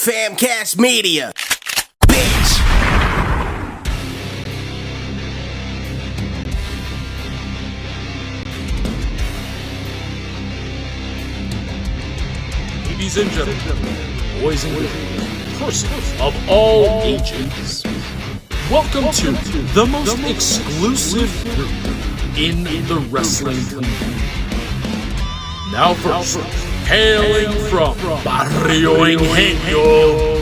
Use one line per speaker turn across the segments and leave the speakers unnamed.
Famcast Media, bitch.
Ladies and gentlemen, boys and girls, persons of all ages, welcome to the most exclusive group in the wrestling community. Now first, hailing from Barrio Ingenio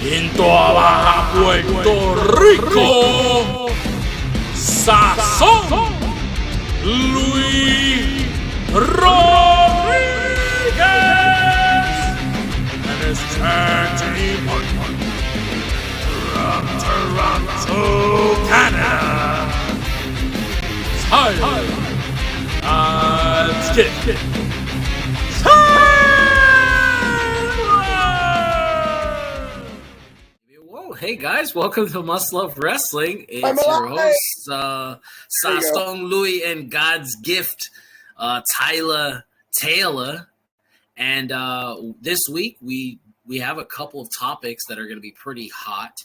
in Toa Baja, Puerto Rico, Sazón Luis Rodríguez and his tag team partner from Toronto, Canada, Tyler and Skip.
Whoa, hey guys, welcome to Must Love Wrestling. It's your hosts, Sastong Louis and God's Gift, Tyler Taylor. And this week we have a couple of topics that are going to be pretty hot.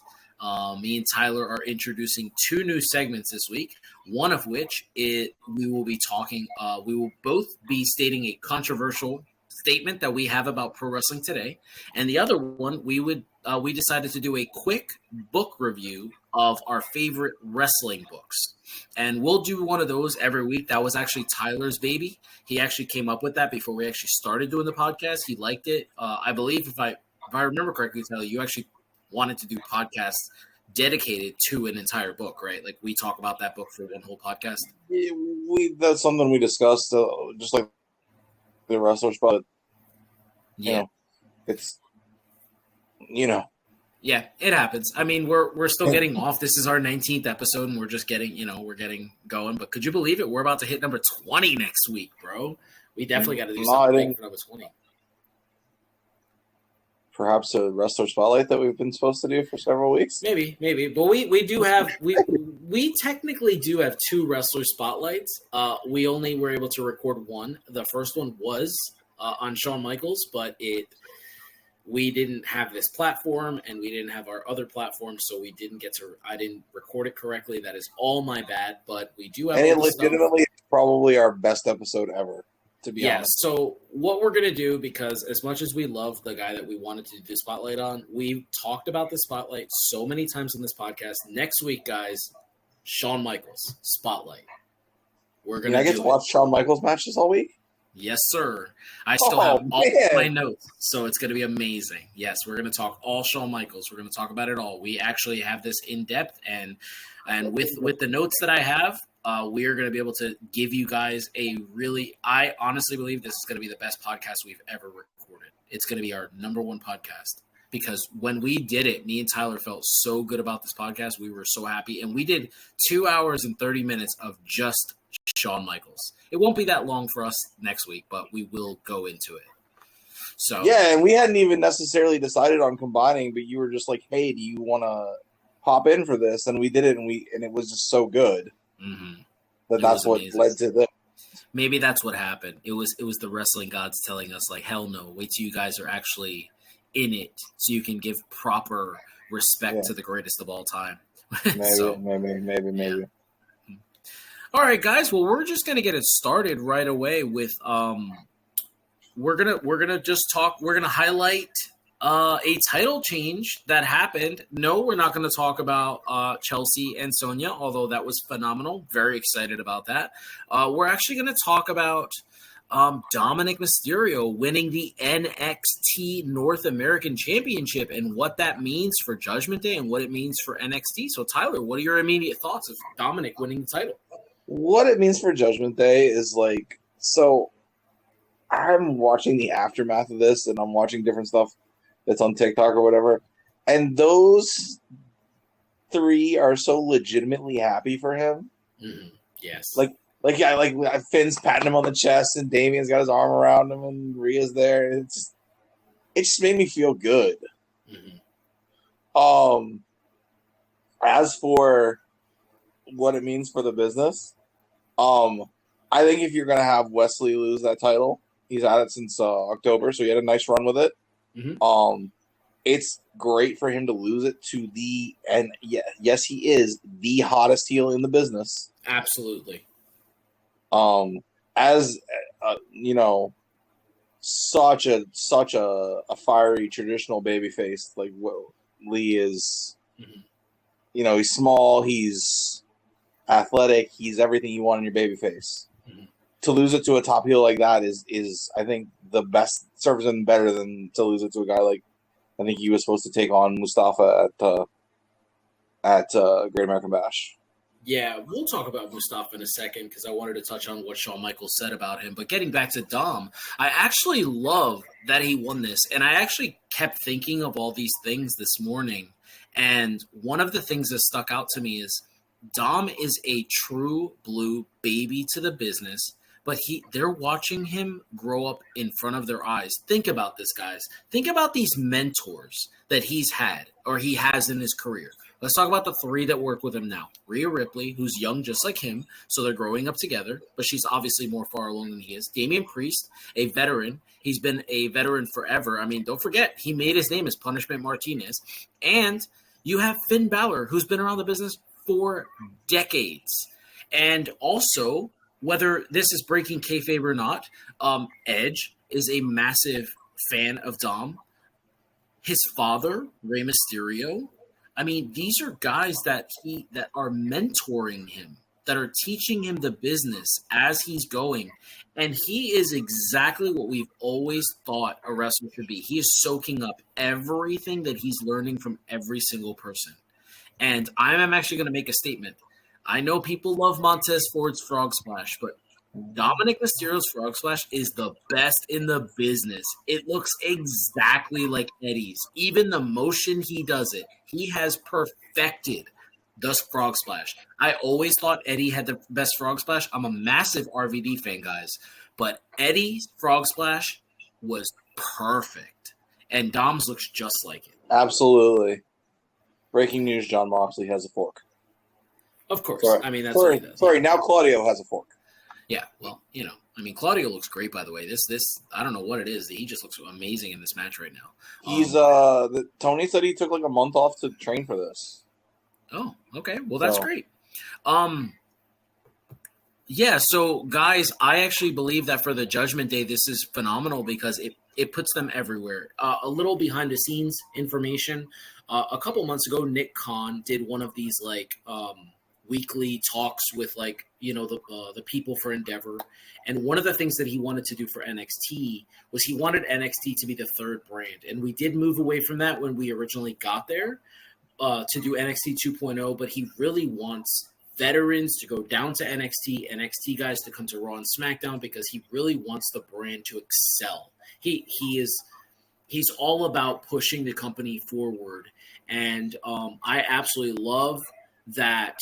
Me and Tyler are introducing two new segments this week, one of which we will be talking, we will both be stating a controversial statement that we have about pro wrestling today, and the other one we decided to do a quick book review of our favorite wrestling books, and we'll do one of those every week. That was actually Tyler's baby. He actually came up with that before we actually started doing the podcast. He liked it. I believe if I remember correctly, Tyler, you actually wanted to do podcasts dedicated to an entire book, right? Like we talk about that book for one whole podcast.
Yeah, that's something we discussed, just like the wrestlers, but it's yeah,
it happens. I mean, we're still getting off. This is our 19th episode, and we're just getting going. But could you believe it? We're about to hit number 20 next week, bro. We definitely got to do something for number 20.
Perhaps a wrestler spotlight that we've been supposed to do for several weeks.
Maybe. But we do have we technically do have two wrestler spotlights. We only were able to record one. The first one was on Shawn Michaels, but we didn't have this platform and we didn't have our other platform, so we didn't I didn't record it correctly. That is all my bad. But we do have.
And it legitimately is probably our best episode ever. To be honest.
So what we're going to do, because as much as we love the guy that we wanted to do the spotlight on, we've talked about the spotlight so many times on this podcast. Next week, guys, Shawn Michaels spotlight. We're going to
get to watch Shawn Michaels matches all week?
Yes, sir. I still have all of my notes, so it's going to be amazing. Yes, we're going to talk all Shawn Michaels. We're going to talk about it all. We actually have this in depth, and with the notes that I have, we are going to be able to give you guys I honestly believe this is going to be the best podcast we've ever recorded. It's going to be our number one podcast, because when we did it, me and Tyler felt so good about this podcast. We were so happy, and we did 2 hours and 30 minutes of just Shawn Michaels. It won't be that long for us next week, but we will go into it. So
yeah, and we hadn't even necessarily decided on combining, but you were just like, "Hey, do you want to pop in for this?" And we did it, and it was just so good.
Mm-hmm.
That's what led to this.
Maybe that's what happened. It was the wrestling gods telling us, like, hell no, wait till you guys are actually in it so you can give proper respect to the greatest of all time.
Maybe.
Yeah. All right, guys. Well, we're just gonna get it started right away with we're gonna just talk. We're gonna highlight a title change that happened. No, we're not going to talk about Chelsea and Sonya, although that was phenomenal. Very excited about that. We're actually going to talk about Dominic Mysterio winning the NXT North American Championship and what that means for Judgment Day and what it means for NXT. So, Tyler, what are your immediate thoughts of Dominic winning the title?
What it means for Judgment Day is so I'm watching the aftermath of this, and I'm watching different stuff that's on TikTok or whatever, and those three are so legitimately happy for him.
Mm-hmm. Yes.
Like Finn's patting him on the chest, and Damien's got his arm around him, and Rhea's there. It just made me feel good. Mm-hmm. As for what it means for the business, I think if you're gonna have Wesley lose that title, he's had it since October, so he had a nice run with it.
Mm-hmm.
it's great for him to lose it to yes, he is the hottest heel in the business.
Absolutely.
As such a fiery traditional babyface like what Lee is.
Mm-hmm.
He's small, he's athletic, he's everything you want in your babyface. Mm-hmm. To lose it to a top heel like that is I think the best, serves him better than to lose it to a guy like, I think he was supposed to take on Mustafa at Great American Bash.
Yeah, we'll talk about Mustafa in a second because I wanted to touch on what Shawn Michaels said about him. But getting back to Dom, I actually love that he won this. And I actually kept thinking of all these things this morning. And one of the things that stuck out to me is Dom is a true blue baby to the business, but they're watching him grow up in front of their eyes. Think about this, guys. Think about these mentors that he's had or he has in his career. Let's talk about the three that work with him now. Rhea Ripley, who's young just like him, so they're growing up together, but she's obviously more far along than he is. Damian Priest, a veteran. He's been a veteran forever. I mean, don't forget, he made his name as Punishment Martinez. And you have Finn Balor, who's been around the business for decades. And also, whether this is breaking kayfabe or not, Edge is a massive fan of Dom. His father, Rey Mysterio. I mean, these are guys that are mentoring him, that are teaching him the business as he's going. And he is exactly what we've always thought a wrestler should be. He is soaking up everything that he's learning from every single person. And I'm actually going to make a statement. I know people love Montez Ford's Frog Splash, but Dominic Mysterio's Frog Splash is the best in the business. It looks exactly like Eddie's. Even the motion he does it, he has perfected the Frog Splash. I always thought Eddie had the best Frog Splash. I'm a massive RVD fan, guys. But Eddie's Frog Splash was perfect. And Dom's looks just like it.
Absolutely. Breaking news, Jon Moxley has a fork.
Of course.
Sorry.
I mean, that's what he does.
Sorry, now Claudio has a fork.
Yeah, well, I mean, Claudio looks great, by the way. This, I don't know what it is. He just looks amazing in this match right now.
He's Tony said he took like a month off to train for this.
Oh, okay. Well, that's great. Yeah, so guys, I actually believe that for the Judgment Day, this is phenomenal because it puts them everywhere. A little behind the scenes information. A couple months ago, Nick Khan did one of these weekly talks with the people for Endeavor. And one of the things that he wanted to do for NXT was he wanted NXT to be the third brand. And we did move away from that when we originally got there to do NXT 2.0, but he really wants veterans to go down to NXT guys to come to Raw and SmackDown because he really wants the brand to excel. He's all about pushing the company forward. And I absolutely love that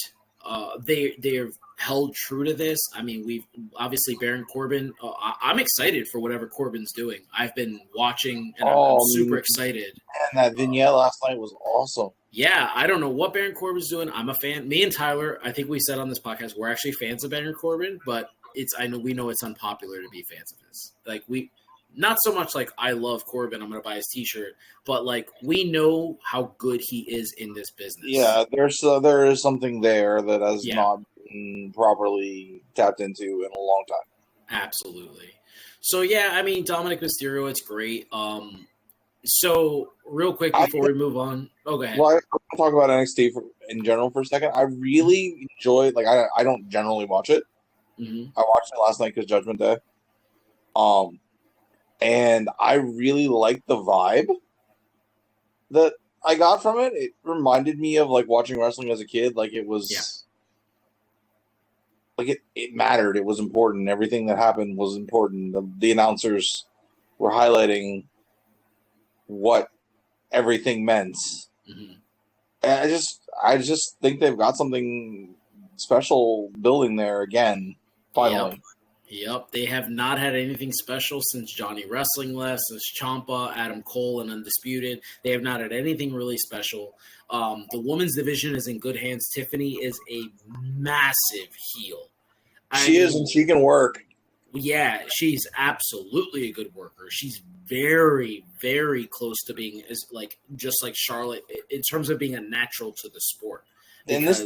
they're held true to this. I mean, we've obviously Baron Corbin. I'm excited for whatever Corbin's doing. I've been watching, and I'm super excited.
And that vignette last night was awesome.
Yeah, I don't know what Baron Corbin's doing. I'm a fan. Me and Tyler, I think we said on this podcast, we're actually fans of Baron Corbin, but we know it's unpopular to be fans of his. Not so much like I love Corbin, I'm going to buy his T-shirt, but we know how good he is in this business. Yeah,
there is something there that has not been properly tapped into in a long time.
Absolutely. So yeah, I mean Dominic Mysterio, it's great. So real quick before we move on, go ahead.
Well, I'll talk about NXT in general for a second. I really enjoy. I don't generally watch it. Mm-hmm. I watched it last night because Judgment Day. And I really liked the vibe that I got from it. It reminded me of watching wrestling as a kid. It was it mattered. It was important. Everything that happened was important. The announcers were highlighting what everything meant. Mm-hmm. And I just think they've got something special building there again. Finally.
Yep, they have not had anything special since Johnny Wrestling left, since Ciampa, Adam Cole, and Undisputed. They have not had anything really special. The women's division is in good hands. Tiffany is a massive heel.
She is, and she can work.
Yeah, she's absolutely a good worker. She's very, very close to being just like Charlotte in terms of being a natural to the sport.
And this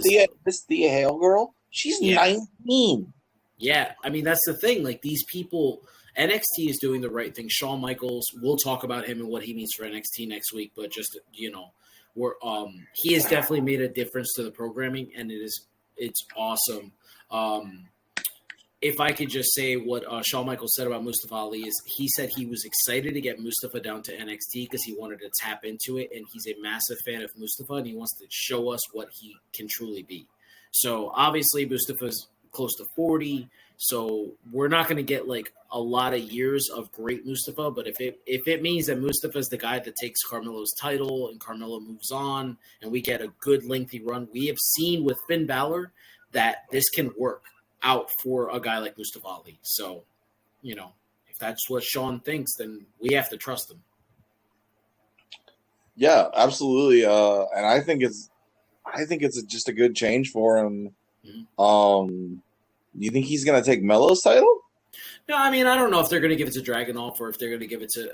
Thea Hale girl, she's 19.
Yeah, I mean that's the thing. Like these people, NXT is doing the right thing. Shawn Michaels, we'll talk about him and what he means for NXT next week. But just he has definitely made a difference to the programming, and it's awesome. If I could just say what Shawn Michaels said about Mustafa Ali is he said he was excited to get Mustafa down to NXT because he wanted to tap into it, and he's a massive fan of Mustafa, and he wants to show us what he can truly be. So obviously Mustafa's close to 40, so we're not going to get like a lot of years of great Mustafa, but if it means that Mustafa's the guy that takes Carmelo's title and Carmelo moves on and we get a good lengthy run, we have seen with Finn Balor that this can work out for a guy like Mustafa Ali. So, if that's what Sean thinks, then we have to trust him.
Yeah, absolutely. And I think it's just a good change for him. Mm-hmm. You think he's going to take Melo's title?
No, I mean, I don't know if they're going to give it to Dragunov or if they're going to give it to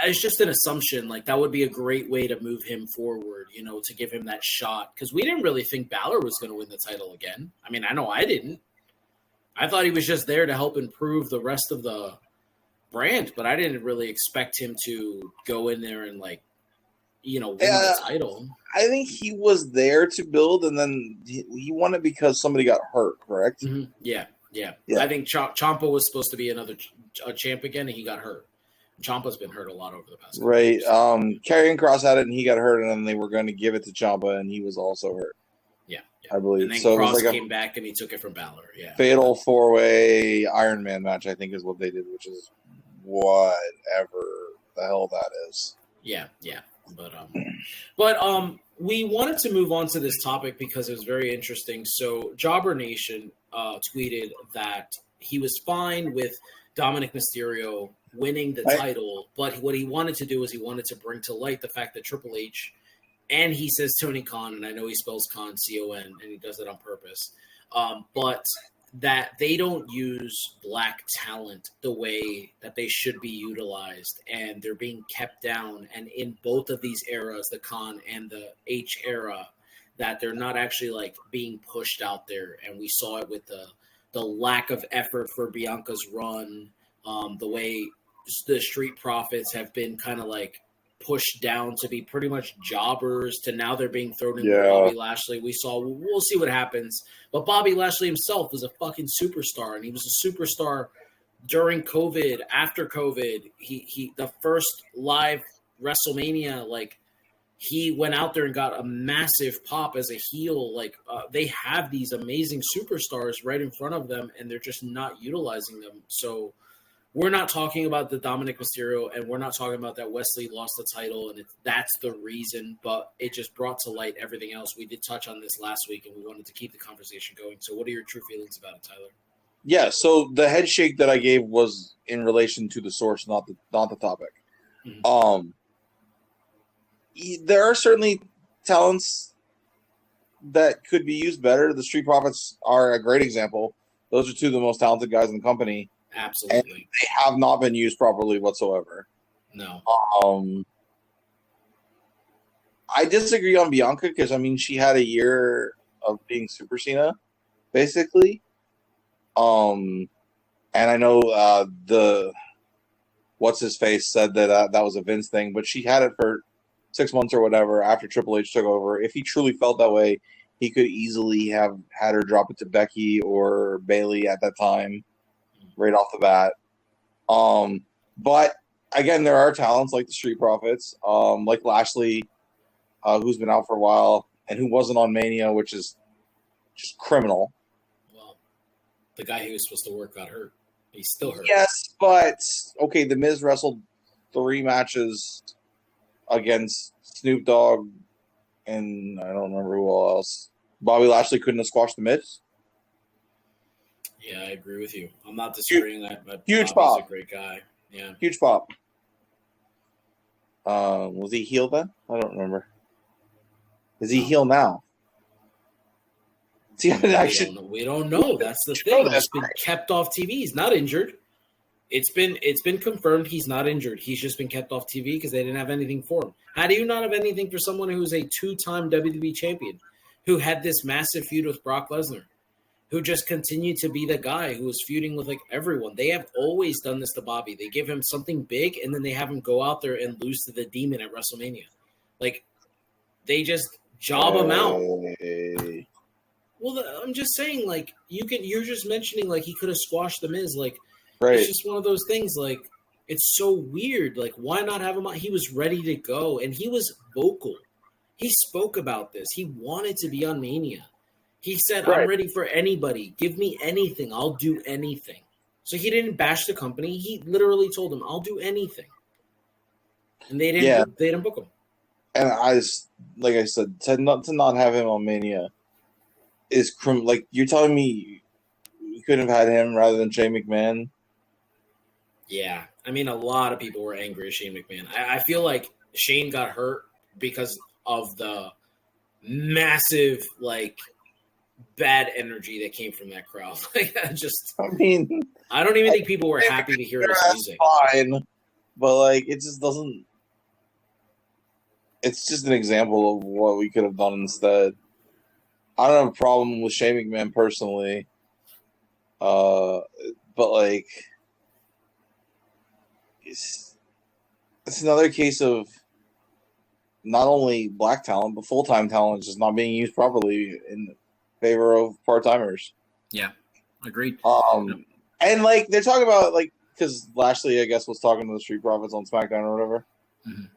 it's just an assumption. Like, that would be a great way to move him forward, to give him that shot. Because we didn't really think Balor was going to win the title again. I mean, I know I didn't. I thought he was just there to help improve the rest of the brand, but I didn't really expect him to go in there and, win the title. I
think he was there to build, and then he won it because somebody got hurt, correct?
Mm-hmm. Yeah. I think Ciampa was supposed to be another champ again, and he got hurt. Ciampa's been hurt a lot over the past couple
years. Karrion Kross had it, and he got hurt, and then they were going to give it to Ciampa, and he was also hurt.
Yeah.
I believe.
And then
so
Kross came back, and he took it from Balor. Yeah.
Fatal 4-way Iron Man match, I think, is what they did, which is whatever the hell that is.
Yeah. But we wanted to move on to this topic because it was very interesting. So Jobber Nation tweeted that he was fine with Dominic Mysterio winning the title, but what he wanted to do is he wanted to bring to light the fact that Triple H, and he says Tony Khan, and I know he spells Khan, C-O-N, and he does it on purpose, but that they don't use black talent the way that they should be utilized, and they're being kept down. And in both of these eras, the Khan and the H era, that they're not actually being pushed out there. And we saw it with the lack of effort for Bianca's run, the way the Street Profits have been kind of pushed down to be pretty much jobbers to now they're being thrown in with Bobby Lashley. We'll see what happens. But Bobby Lashley himself is a fucking superstar, and he was a superstar during COVID, after COVID. He the first live WrestleMania, he went out there and got a massive pop as a heel. They have these amazing superstars right in front of them, and they're just not utilizing them. So we're not talking about the Dominic Mysterio, and we're not talking about that Wesley lost the title, and that's the reason, but it just brought to light everything else. We did touch on this last week, and we wanted to keep the conversation going. So what are your true feelings about it, Tyler?
Yeah, so the head shake that I gave was in relation to the source, not the topic. Mm-hmm. There are certainly talents that could be used better. The Street Profits are a great example. Those are two of the most talented guys in the company.
Absolutely.
And they have not been used properly whatsoever.
No.
I disagree on Bianca because, she had a year of being Super Cena, basically. And I know what's-his-face said that that was a Vince thing, but she had it for 6 months or whatever after Triple H took over. If he truly felt that way, he could easily have had her drop it to Becky or Bayley at that time. Right off the bat. But again, there are talents like the Street Profits, like Lashley, who's been out for a while and who wasn't on Mania, which is just criminal.
Well, the guy who was supposed to work got hurt. He's still hurt.
Yes, but okay, The Miz wrestled 3 matches against Snoop Dogg and I don't remember who else. Bobby Lashley couldn't have squashed The Miz.
Yeah, I agree with you. I'm not disagreeing that, but
huge
Bobby's
pop.
A great guy. Yeah,
huge pop. Was he heel then? I don't remember. Is he heel now? See, actually,
we don't know. That's the thing. He's been kept off TV. He's not injured. It's been confirmed he's not injured. He's just been kept off TV because they didn't have anything for him. How do you not have anything for someone who's a 2-time WWE champion, who had this massive feud with Brock Lesnar, who just continued to be the guy who was feuding with like everyone? They have always done this to Bobby. They give him something big, and then they have him go out there and lose to the Demon at WrestleMania. Like, they just job him out. Well, I'm just saying, like, you're just mentioning, like, he could have squashed the Miz. Like, right. It's just one of those things, like, it's so weird. Like, why not have him on? He was ready to go, and he was vocal. He spoke about this. He wanted to be on Mania. He said, I'm ready for anybody. Give me anything. I'll do anything. So he didn't bash the company. He literally told them, I'll do anything. And they didn't book him.
And like I said, to not have him on Mania is like, you're telling me you couldn't have had him rather than Shane McMahon?
Yeah. I mean, a lot of people were angry at Shane McMahon. I feel like Shane got hurt because of the massive, like, bad energy that came from that crowd. Like, I don't even think people were happy to hear his music.
Fine, but like, it just doesn't. It's just an example of what we could have done instead. I don't have a problem with Shane McMahon personally, but like, it's another case of not only black talent but full-time talent just not being used properly in favor of part-timers.
Yeah, agreed.
And like, they're talking about, like, because Lashley, I guess, was talking to the Street Profits on SmackDown or whatever. Mm-hmm.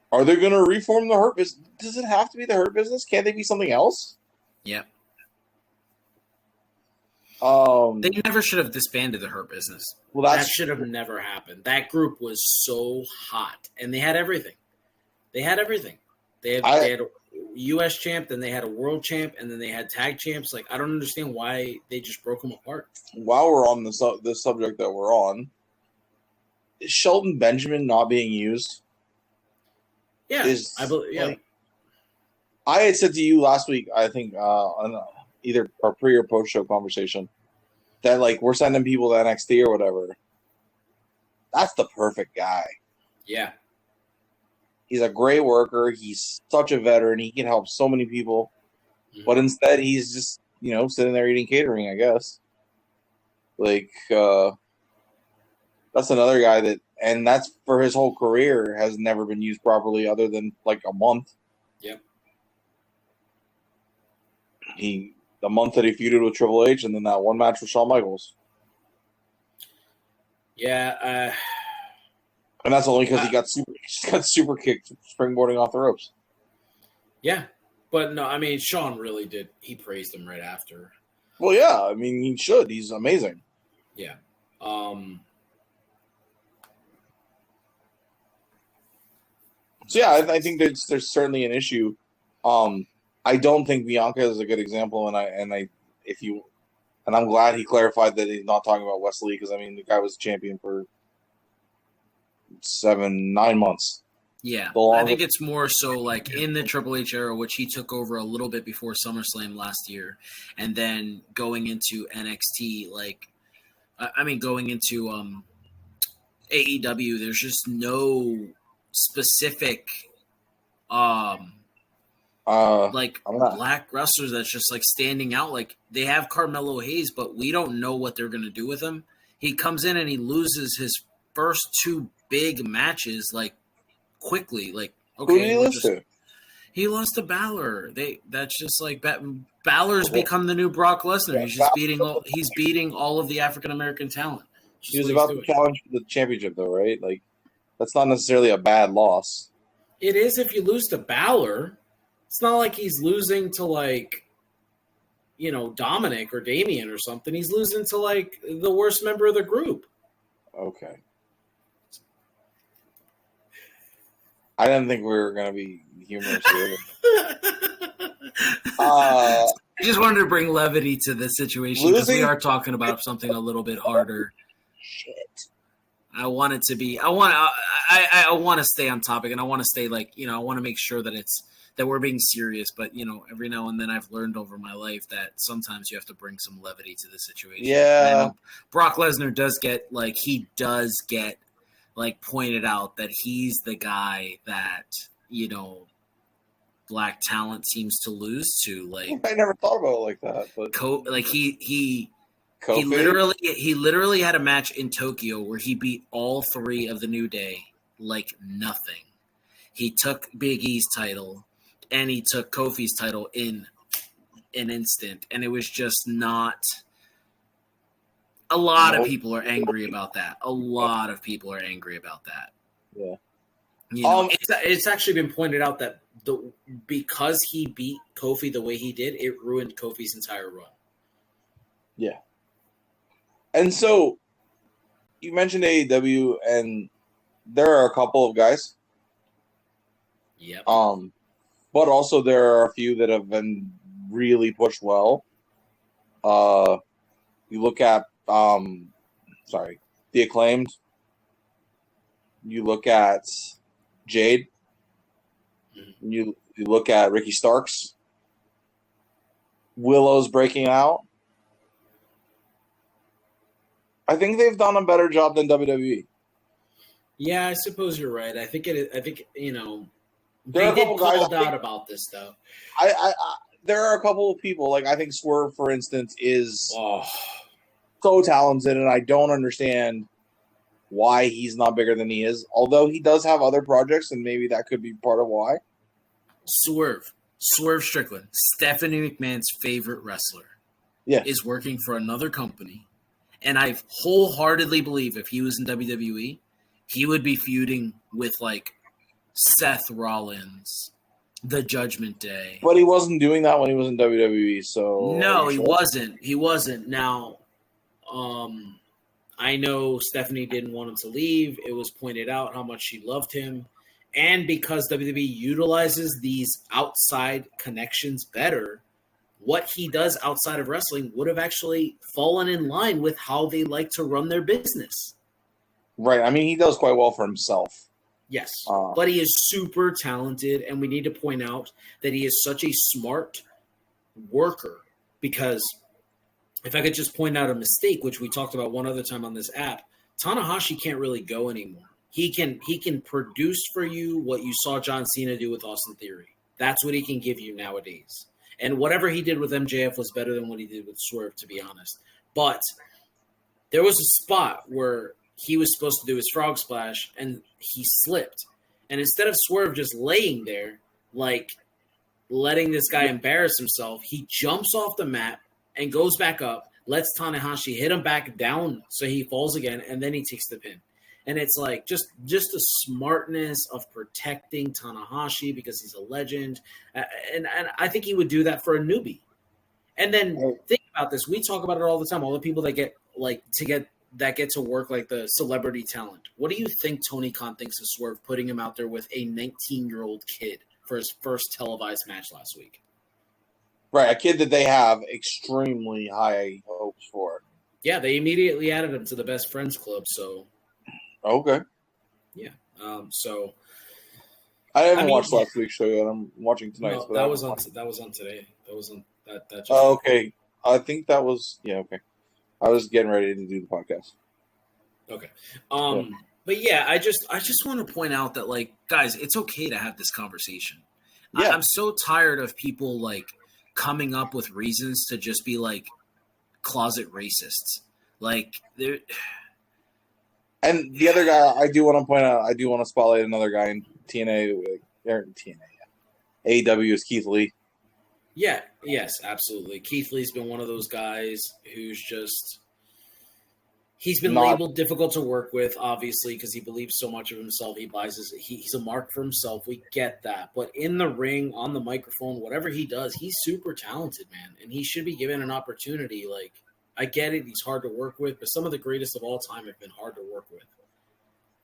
Are they going to reform the Hurt Business? Does it have to be the Hurt Business? Can't they be something else?
Yeah.
They
never should have disbanded the Hurt Business. Well, that should have never happened. That group was so hot, and they had everything. They had a U.S. champ, then they had a world champ, and then they had tag champs. Like, I don't understand why they just broke them apart.
While we're on the subject that we're on, is Shelton Benjamin not being used?
Yeah, I believe. Yeah, like,
I had said to you last week, I think, on either our pre or post show conversation, that like, we're sending people to NXT or whatever. That's the perfect guy.
Yeah.
He's a great worker. He's such a veteran. He can help so many people. Mm-hmm. But instead, he's just, sitting there eating catering, I guess. Like, that's another guy that, and that's for his whole career, has never been used properly other than like a month.
Yep.
The month that he feuded with Triple H, and then that one match with Shawn Michaels.
Yeah.
And that's only because he got super kicked springboarding off the ropes.
Yeah. But no, I mean, Shawn really did. He praised him right after.
Well, yeah. I mean, he should. He's amazing.
Yeah.
So yeah, I think there's certainly an issue. I don't think Bianca is a good example, and I'm glad he clarified that he's not talking about Wesley, because I mean, the guy was champion for 7-9 months.
Yeah, I think it's more so like in the Triple H era, which he took over a little bit before SummerSlam last year, and then going into NXT, like, I mean, going into AEW, there's just no specific black wrestlers that's just like standing out. Like, they have Carmelo Hayes, but we don't know what they're gonna do with him. He comes in and he loses his first 2 big matches like quickly. Like, okay,
who did he lose to?
He lost to Balor. That's just like Balor's become the new Brock Lesnar. He's just beating all of the African American talent.
He was about to challenge for the championship, though, right? Like, that's not necessarily a bad loss.
It is if you lose to Balor. It's not like he's losing to, like, Dominic or Damian or something. He's losing to, like, the worst member of the group.
Okay. I didn't think we were going to be humorous here.
I just wanted to bring levity to the situation because we are talking about something a little bit harder.
Shit.
I want it to be. I want to stay on topic, and I want to stay like, I want to make sure that it's that we're being serious, but every now and then I've learned over my life that sometimes you have to bring some levity to the situation.
Yeah.
And I know Brock Lesnar does get pointed out that he's the guy that, black talent seems to lose to. Like,
I never thought about it like that, but
he
Kofi?
he literally had a match in Tokyo where he beat all three of the New Day like nothing. He took Big E's title and he took Kofi's title in an instant, and it was just not. A lot of people are angry about that.
Yeah.
It's actually been pointed out that because he beat Kofi the way he did, it ruined Kofi's entire run.
Yeah. And so you mentioned AEW, and there are a couple of guys.
Yep.
But also there are a few that have been really pushed well. You look at the Acclaimed. You look at Jade.
Mm-hmm.
You look at Ricky Starks. Willow's breaking out. I think they've done a better job than WWE.
Yeah, I suppose you're right. I think they did
There are a couple guys
called out about this though.
There are a couple of people, like I think Swerve, for instance, is
Oh.
so talented, and I don't understand why he's not bigger than he is. Although he does have other projects, and maybe that could be part of why.
Swerve Strickland, Stephanie McMahon's favorite wrestler, is working for another company, and I wholeheartedly believe if he was in WWE, he would be feuding with like Seth Rollins, the Judgment Day.
But he wasn't doing that when he was in WWE, so
no, he wasn't. He wasn't. Now, I know Stephanie didn't want him to leave. It was pointed out how much she loved him. And because WWE utilizes these outside connections better, what he does outside of wrestling would have actually fallen in line with how they like to run their business.
Right. I mean, he does quite well for himself.
Yes. But he is super talented, and we need to point out that he is such a smart worker, because if I could just point out a mistake, which we talked about one other time on this app, Tanahashi can't really go anymore. He can produce for you what you saw John Cena do with Austin Theory. That's what he can give you nowadays. And whatever he did with MJF was better than what he did with Swerve, to be honest. But there was a spot where he was supposed to do his frog splash, and he slipped. And instead of Swerve just laying there, like letting this guy embarrass himself, he jumps off the mat and goes back up, lets Tanahashi hit him back down so he falls again, and then he takes the pin. And it's like just the smartness of protecting Tanahashi because he's a legend. And I think he would do that for a newbie. And then think about this. We talk about it all the time. All the people that get to work like the celebrity talent. What do you think Tony Khan thinks of Swerve putting him out there with a 19-year-old kid for his first televised match last week?
Right, a kid that they have extremely high hopes for.
Yeah, they immediately added him to the Best Friends Club, so...
Okay.
Yeah, so...
I haven't watched last week's show yet. I'm watching tonight.
No, that was on today. That was on... That just
okay. I think that was... Yeah, okay. I was getting ready to do the podcast.
Okay. But yeah, I just want to point out that, like, guys, it's okay to have this conversation. Yeah. I'm so tired of people, like, coming up with reasons to just be, like, closet racists. Like, they're...
And the other guy, I do want to point out, I do want to spotlight another guy in TNA. AEW is Keith Lee.
Yeah, yes, absolutely. Keith Lee's been one of those guys who's just... He's been labeled difficult to work with, obviously, because he believes so much of himself. He's a mark for himself. We get that. But in the ring, on the microphone, whatever he does, he's super talented, man. And he should be given an opportunity. Like, I get it. He's hard to work with. But some of the greatest of all time have been hard to work with.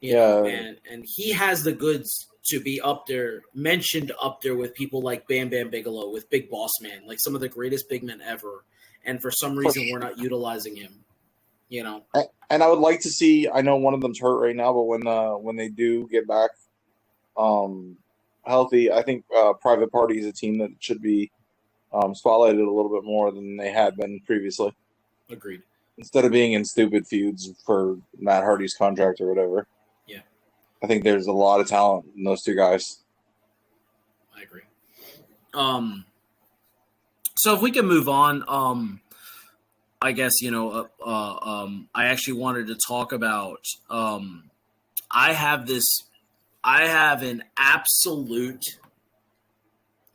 You know, and he has the goods to be up there, mentioned up there with people like Bam Bam Bigelow, with Big Boss Man, like some of the greatest big men ever. And for some reason, we're not utilizing him. You know,
and I would like to see. I know one of them's hurt right now, but when they do get back, healthy. I think Private Party is a team that should be spotlighted a little bit more than they had been previously.
Agreed.
Instead of being in stupid feuds for Matt Hardy's contract or whatever.
Yeah.
I think there's a lot of talent in those two guys.
I agree. So if we can move on, I guess, I actually wanted to talk about, I have an absolute,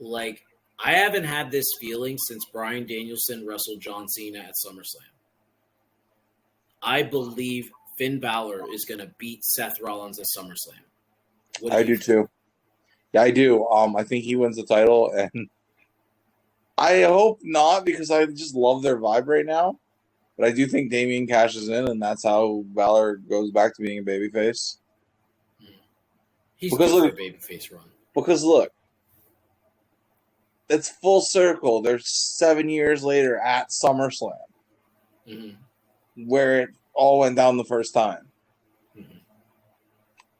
I haven't had this feeling since Bryan Danielson wrestled John Cena at SummerSlam. I believe Finn Balor is going to beat Seth Rollins at SummerSlam.
I do too. Yeah, I do. I think he wins the title, and I hope not because I just love their vibe right now. But I do think Damian cashes in, and that's how Balor goes back to being a babyface.
He's good for a babyface run.
Because look, it's full circle. They're 7 years later at SummerSlam, where it all went down the first time.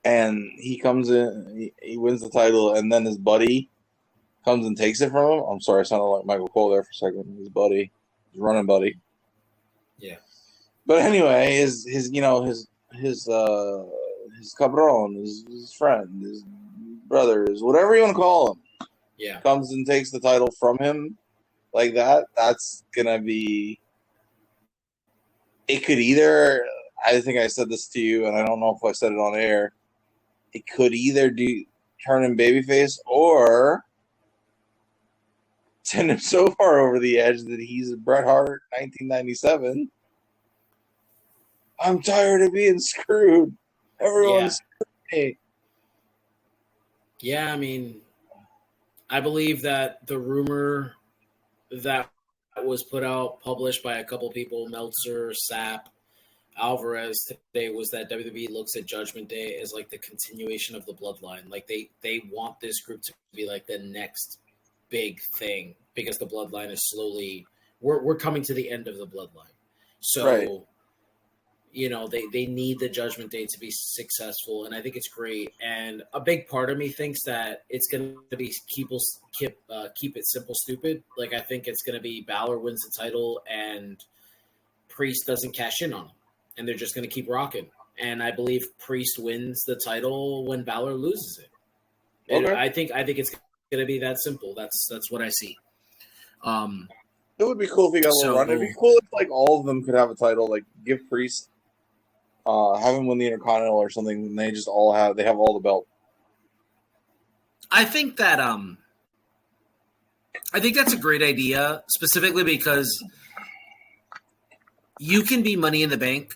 And he comes in, he wins the title, and then his buddy comes and takes it from him. I'm sorry, I sounded like Michael Cole there for a second. His buddy, his running buddy.
Yeah.
But anyway, his cabron, his friend, his brother, whatever you want to call him, comes and takes the title from him like that. That's gonna be. It could either. I think I said this to you, and I don't know if I said it on air. It could either turn him babyface or send him so far over the edge that he's Bret Hart 1997. I'm tired of being screwed. Everyone's screwed me.
Yeah, I mean, I believe that the rumor that was published by a couple people, Meltzer, Sapp, Alvarez today, was that WWE looks at Judgment Day as like the continuation of the Bloodline. Like they want this group to be like the next big thing because the Bloodline is slowly we're coming to the end of the Bloodline. So they need the Judgment Day to be successful, and I think it's great. And a big part of me thinks that it's going to be keep it simple, stupid. Like I think it's going to be Balor wins the title and Priest doesn't cash in on him, and they're just going to keep rocking. And I believe Priest wins the title when Balor loses it. Okay. I think it's going to be that simple. That's what I see.
It would be cool if he got a little run. It'd be cool if like all of them could have a title. Like give Priest, have him win the Intercontinental or something. And they just have all the belt.
I think that that's a great idea, specifically because you can be Money in the Bank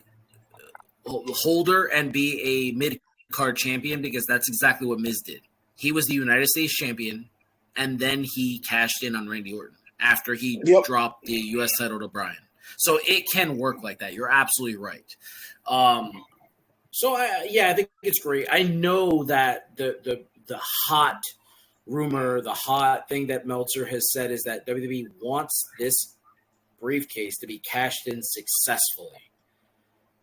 holder and be a mid-card champion, because that's exactly what Miz did. He was the United States champion, and then he cashed in on Randy Orton after he dropped the U.S. title to Bryan. So it can work like that. You're absolutely right. I think it's great. I know that the hot rumor, the hot thing that Meltzer has said is that WWE wants this briefcase to be cashed in successfully.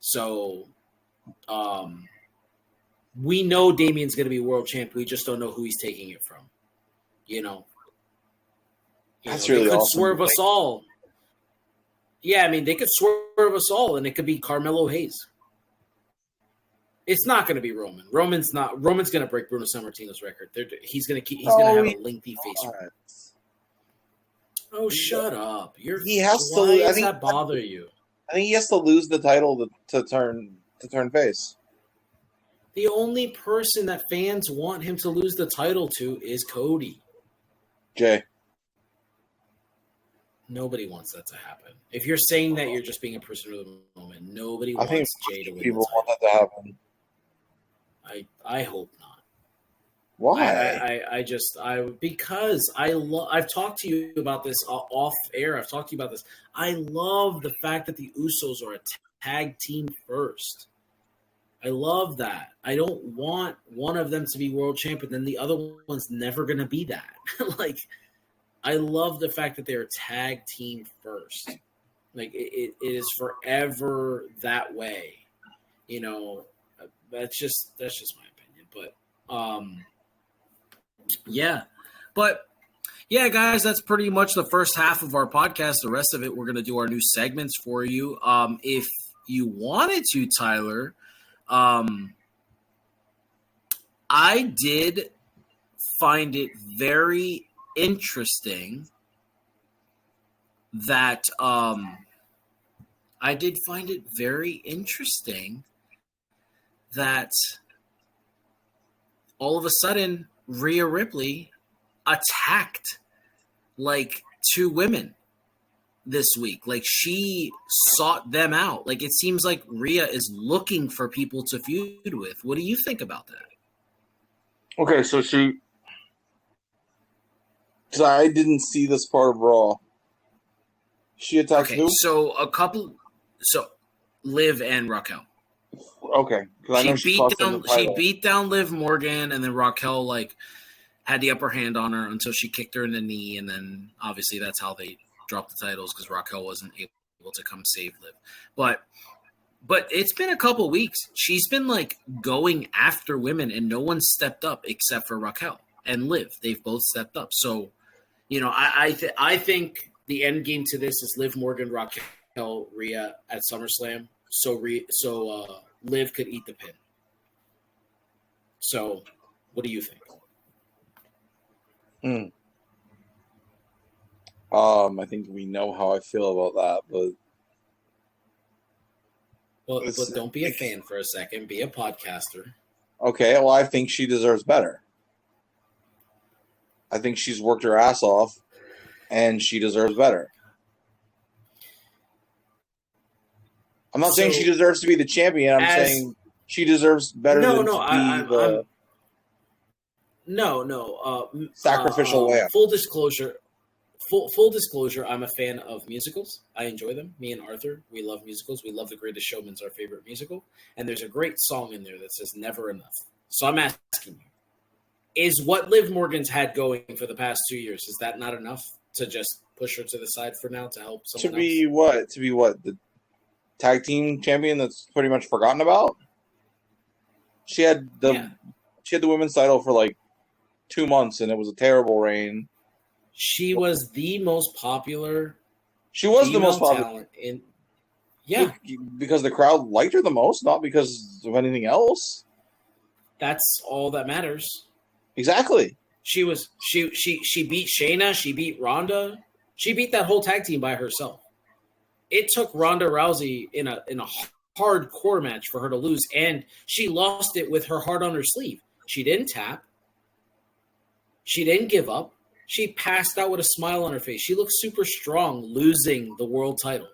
So we know Damian's going to be world champ. We just don't know who he's taking it from.
That's really awesome.
Swerve us all. Yeah, I mean, they could swerve us all, and it could be Carmelo Hayes. It's not going to be Roman. Roman's going to break Bruno Sammartino's record. He's going to have a lengthy face. Oh, shut up! Why does that bother you?
I think he has to lose the title to turn face.
The only person that fans want him to lose the title to is Cody.
Jay.
Nobody wants that to happen. If you're saying that, you're just being a prisoner of the moment. Nobody wants Jay to win.
People want that to happen.
I hope not.
Why?
Because I've talked to you about this off air. I've talked to you about this. I love the fact that the Usos are a tag team first. I love that. I don't want one of them to be world champion, then the other one's never going to be that. I love the fact that they're a tag team first. Like it is forever that way. That's just my opinion. But Yeah. But yeah, guys, that's pretty much the first half of our podcast. The rest of it, we're going to do our new segments for you. If you wanted to, Tyler, I did find it very interesting that all of a sudden Rhea Ripley attacked like two women this week. Like she sought them out. Like it seems like Rhea is looking for people to feud with. What do you think about that?
Okay, so because I didn't see this part of Raw. She attacked who?
So Liv and Raquel.
Okay, because I know
she beat down Liv Morgan, and then Raquel like had the upper hand on her until she kicked her in the knee, and then obviously that's how they dropped the titles because Raquel wasn't able to come save Liv. But it's been a couple weeks. She's been like going after women, and no one stepped up except for Raquel and Liv. They've both stepped up. So, you know, I think the end game to this is Liv Morgan, Raquel, Rhea at SummerSlam. So Liv could eat the pin. So, what do you think?
I think we know how I feel about that, but
but don't be a fan for a second. Be a podcaster.
Okay, well, I think she deserves better. I think she's worked her ass off, and she deserves better. I'm not saying she deserves to be the champion. I'm saying she deserves better than to be the sacrificial lamb.
Full disclosure, I'm a fan of musicals. I enjoy them. Me and Arthur, we love musicals. We love The Greatest Showman's our favorite musical. And there's a great song in there that says never enough. So I'm asking you, is what Liv Morgan's had going for the past 2 years, is that not enough to just push her to the side for now to help someone else?
To be what? The tag team champion that's pretty much forgotten about? She had the women's title for like 2 months, and it was a terrible reign.
She was the most popular.
She was the most popular. Because the crowd liked her the most, not because of anything else.
That's all that matters.
Exactly.
She beat Shayna. She beat Ronda. She beat that whole tag team by herself. It took Ronda Rousey in a hardcore match for her to lose, and she lost it with her heart on her sleeve. She didn't tap. She didn't give up. She passed out with a smile on her face. She looked super strong losing the world title.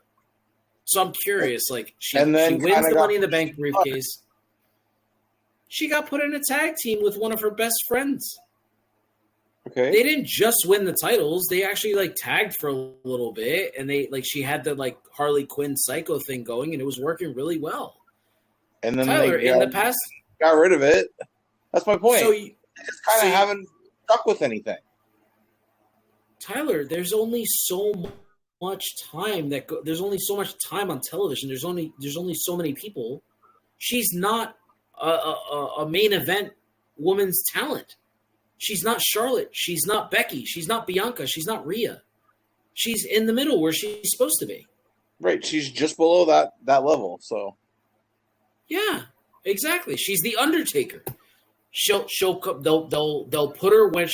So I'm curious, like she wins the Money in the Bank briefcase. She got put in a tag team with one of her best friends.
Okay.
They didn't just win the titles. They actually like tagged for a little bit, and she had the like Harley Quinn psycho thing going, and it was working really well.
And then
Tyler, in the past,
got rid of it. That's my point.
So
they just kind of haven't stuck with anything.
Tyler, there's only so much time there's only so much time on television. There's only so many people. She's not a main event woman's talent. She's not Charlotte. She's not Becky. She's not Bianca. She's not Rhea. She's in the middle where she's supposed to be.
Right. She's just below that level. So.
Yeah, exactly. She's the Undertaker. They'll put her when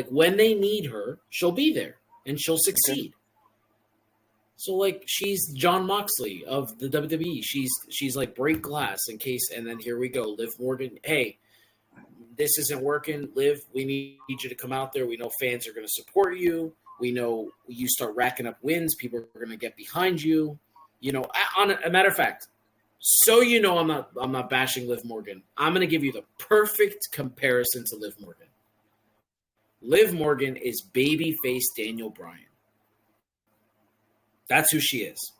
when they need her, she'll be there and she'll succeed. Okay. So like she's Jon Moxley of the WWE. She's like break glass in case, and then here we go. Liv Morgan, hey, this isn't working. Liv, we need you to come out there. We know fans are going to support you. We know you start racking up wins. People are going to get behind you. You know, on a matter of fact, so you know I'm not bashing Liv Morgan. I'm going to give you the perfect comparison to Liv Morgan. Liv Morgan is babyface Daniel Bryan. That's who she is.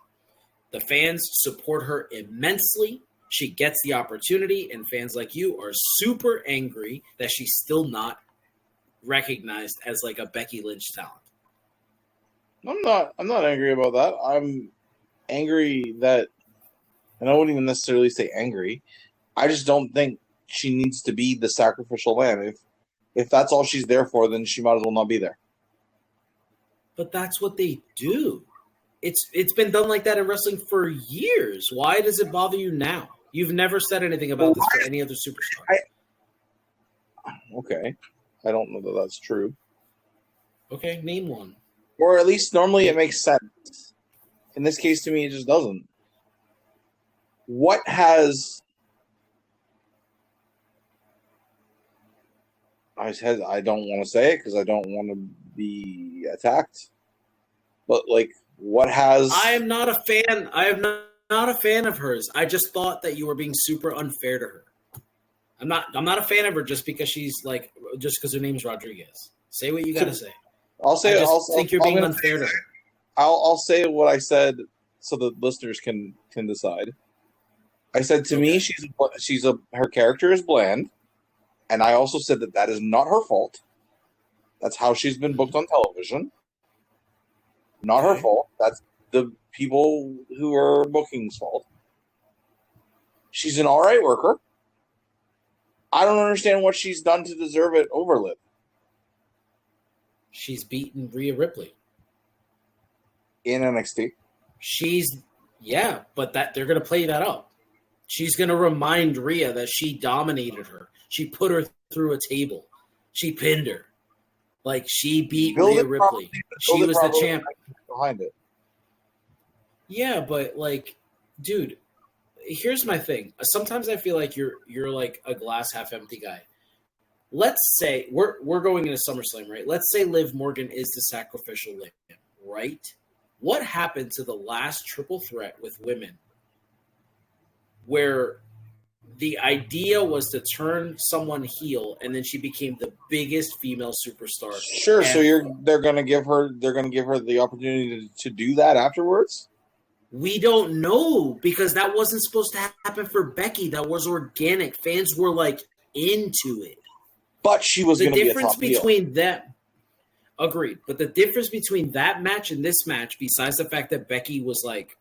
The fans support her immensely. She gets the opportunity, and fans like you are super angry that she's still not recognized as like a Becky Lynch talent.
I'm not angry about that. I'm angry that, and I wouldn't even necessarily say angry. I just don't think she needs to be the sacrificial lamb. If that's all she's there for, then she might as well not be there.
But that's what they do. It's been done like that in wrestling for years. Why does it bother you now? You've never said anything about this for any other superstar.
Okay. I don't know that that's true.
Okay, name one.
Or at least normally it makes sense. In this case, to me, it just doesn't. What has... I don't want to say it because I don't want to be attacked. But, like, what has...
I am not a fan. I am not a fan of hers. I just thought that you were being super unfair to her. I'm not a fan of her just because her name's Rodriguez. Say what you got to say.
I'll say.
I think you're being unfair to her.
I'll say what I said so the listeners can decide. I said to me, her character is bland, and I also said that is not her fault. That's how she's been booked on television. Not her fault. That's the people who are booking's fault. She's an all right worker. I don't understand what she's done to deserve it over Liv.
She's beaten Rhea Ripley
In NXT.
But they're going to play that up. She's going to remind Rhea that she dominated her. She put her through a table. She pinned her. Like, she beat Rhea Ripley. She was the champion.
Behind it.
Yeah, but, like, dude, here's my thing. Sometimes I feel like you're like a glass half empty guy. Let's say we're going into SummerSlam, right? Let's say Liv Morgan is the sacrificial lamb, right? What happened to the last triple threat with women where the idea was to turn someone heel and then she became the biggest female superstar?
Sure, ever. So they're going to give her the opportunity to do that afterwards?
We don't know because that wasn't supposed to happen for Becky. That was organic. Fans were like into it.
But she was going to be a top heel. The difference between
that, agreed. But the difference between that match and this match, besides the fact that Becky was like,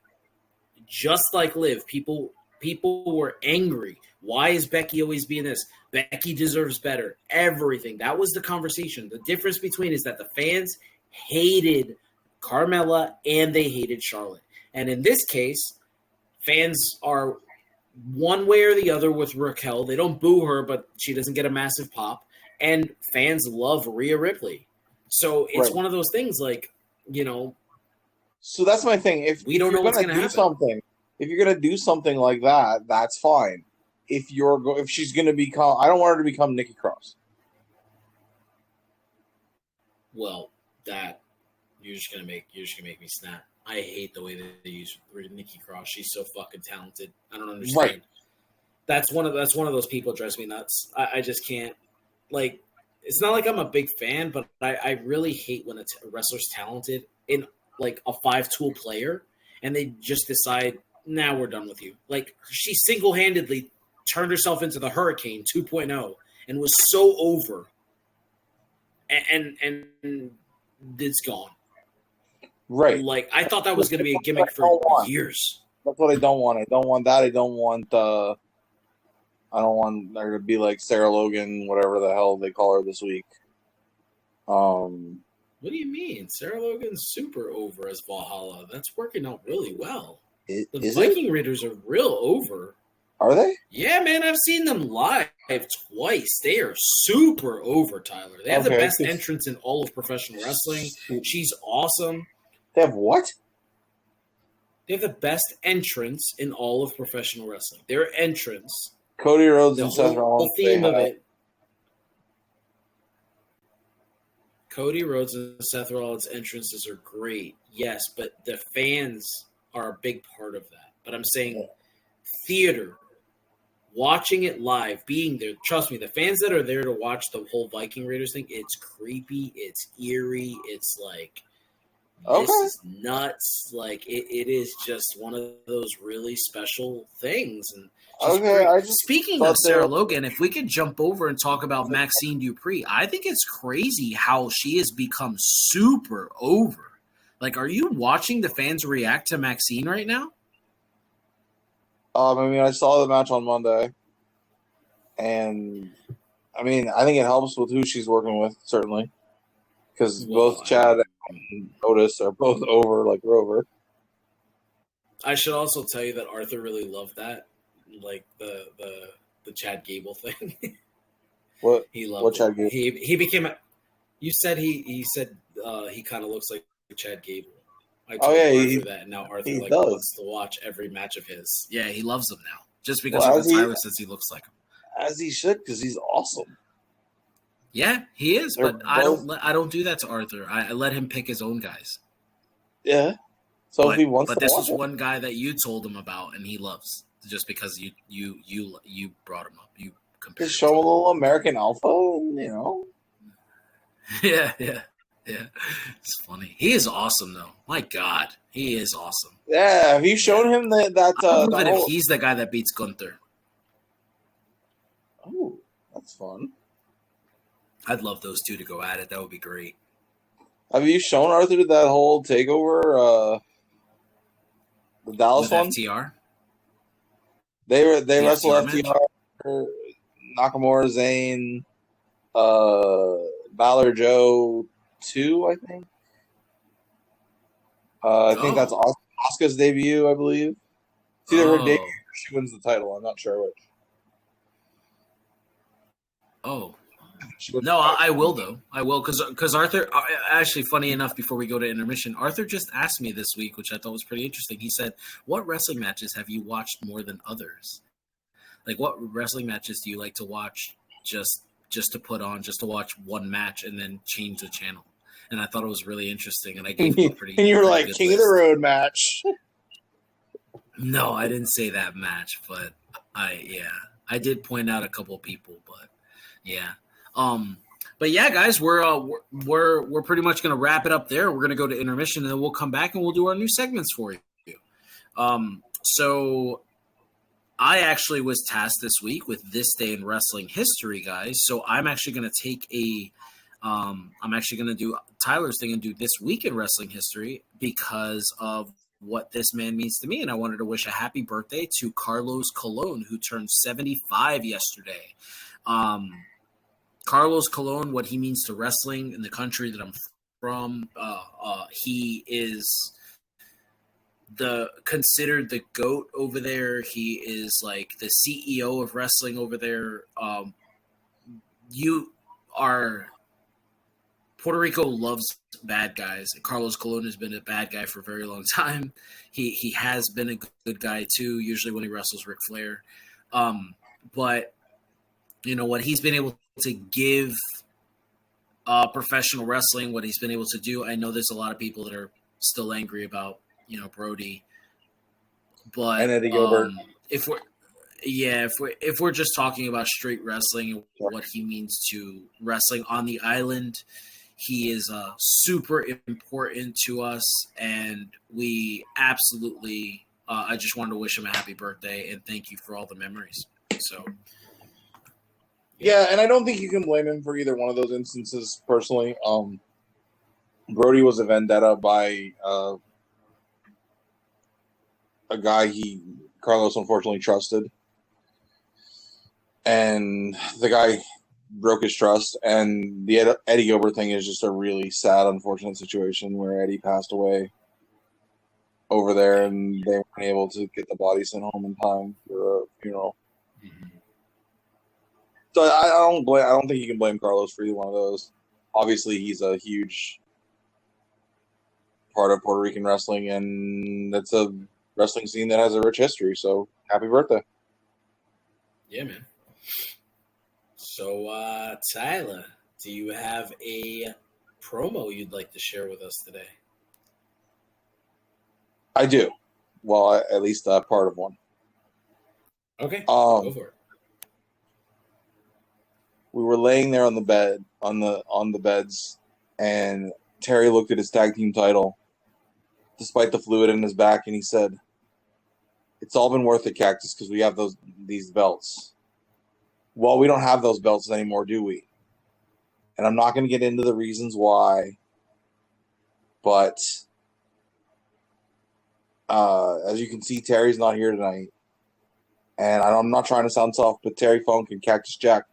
just like Liv, people were angry. Why is Becky always being this? Becky deserves better. Everything. That was the conversation. The difference between is that the fans hated Carmella and they hated Charlotte. And in this case, fans are one way or the other with Raquel. They don't boo her, but she doesn't get a massive pop. And fans love Rhea Ripley. So it's one of those things like,
So that's my thing. If
we don't know what's going to happen.
If you're going to do something like that, that's fine. If she's going to become, I don't want her to become Nikki Cross.
Well, you're just gonna make me snap. I hate the way that they use Nikki Cross. She's so fucking talented. I don't understand.
Right.
That's one of those people that drives me nuts. I just can't. Like, it's not like I'm a big fan, but I really hate when a wrestler's talented in like a 5-tool player and they just decide, now we're done with you. Like, she single-handedly turned herself into the Hurricane 2.0 and was so over. And it's gone.
Right.
Like, I thought that was going to be a gimmick for years.
That's what I don't want. I don't want that. I don't want her to be like Sarah Logan, whatever the hell they call her this week.
What do you mean? Sarah Logan's super over as Valhalla. That's working out really well. The Viking Raiders are real over.
Are they?
Yeah, man. I've seen them live twice. They are super over, Tyler. They have the best entrance in all of professional wrestling. She's awesome.
They have what?
They have the best entrance in all of professional wrestling. Their entrance.
Cody Rhodes and Seth Rollins.
The theme of it. Cody Rhodes and Seth Rollins' entrances are great. Yes, but the fans are a big part of that. But I'm saying theater, watching it live, being there. Trust me, the fans that are there to watch the whole Viking Raiders thing, it's creepy, it's eerie, it's like, this is nuts. Like, it is just one of those really special things. And speaking of Sarah Logan, if we could jump over and talk about Maxine Dupree, I think it's crazy how she has become super over. Like, are you watching the fans react to Maxine right now?
I saw the match on Monday, and I mean, I think it helps with who she's working with, certainly. Because
Well,
both Chad and Otis are both over like Rover.
I should also tell you that Arthur really loved that, like the Chad Gable thing.
What?
He loved
What
it.
Chad Gable?
He became. You said he said he kind of looks like Chad Gable. I told Arthur that, and now Arthur wants to watch every match of his. Yeah, he loves him now, just because Tyler says he looks like him.
As he should, because he's awesome.
Yeah, he is, but I don't do that to Arthur. I let him pick his own guys.
Yeah. So if he wants,
but this was one guy that you told him about, and he loves just because you brought him up. You compared.
Just show him a little American Alpha, you know.
Yeah. It's funny. He is awesome, though. My God, he is awesome.
Yeah, have you shown him that?
If he's the guy that beats Gunther.
Oh, that's fun.
I'd love those two to go at it. That would be great.
Have you shown Arthur that whole takeover? The Dallas one.
FTR.
They wrestle FTR. Nakamura, Zayn, Balor, Joe 2, I think. I think that's Asuka's debut, I believe. It's either her debut or she wins the title. I'm not sure which.
Oh. No, I will, though. I will, because Arthur, actually, funny enough, before we go to intermission, Arthur just asked me this week, which I thought was pretty interesting. He said, what wrestling matches have you watched more than others? Like, what wrestling matches do you like to watch just to put on, just to watch one match and then change the channel? And I thought it was really interesting, and I gave him a pretty
and you were like, King of the Road match.
No, I didn't say that match, but I did point out a couple people, but yeah. But yeah, guys, we're pretty much gonna wrap it up there. We're gonna go to intermission, and then we'll come back and we'll do our new segments for you. So I actually was tasked this week with this day in wrestling history, guys. So I'm actually gonna take I'm actually gonna do Tyler's thing and do this week in wrestling history because of what this man means to me, and I wanted to wish a happy birthday to Carlos Colon, who turned 75 yesterday. Carlos Colon, what he means to wrestling in the country that I'm from, he is considered the GOAT over there. He is like the CEO of wrestling over there. Puerto Rico loves bad guys. Carlos Colon has been a bad guy for a very long time. He has been a good guy too, usually when he wrestles Ric Flair. But you know what he's been able to give professional wrestling, what he's been able to do. I know there's a lot of people that are still angry about, Brody, but
and Eddie Gilbert.
If we're just talking about straight wrestling and what he means to wrestling on the island, he is super important to us, and we absolutely. I just wanted to wish him a happy birthday and thank you for all the memories. So.
Yeah, and I don't think you can blame him for either one of those instances, personally. Brody was a vendetta by a guy Carlos unfortunately trusted. And the guy broke his trust. And the Eddie Gilbert thing is just a really sad, unfortunate situation where Eddie passed away over there and they weren't able to get the body sent home in time for a funeral. Mm-hmm. So I don't think you can blame Carlos for either one of those. Obviously, he's a huge part of Puerto Rican wrestling, and it's a wrestling scene that has a rich history. So happy birthday!
Yeah, man. So Tyler, do you have a promo you'd like to share with us today?
I do. Well, at least part of one.
Okay, go for it.
We were laying there on the bed, on the beds, and Terry looked at his tag team title, despite the fluid in his back, and he said, "It's all been worth it, Cactus, because we have these belts." Well, we don't have those belts anymore, do we? And I'm not going to get into the reasons why, but as you can see, Terry's not here tonight, and I'm not trying to sound soft, but Terry Funk and Cactus Jack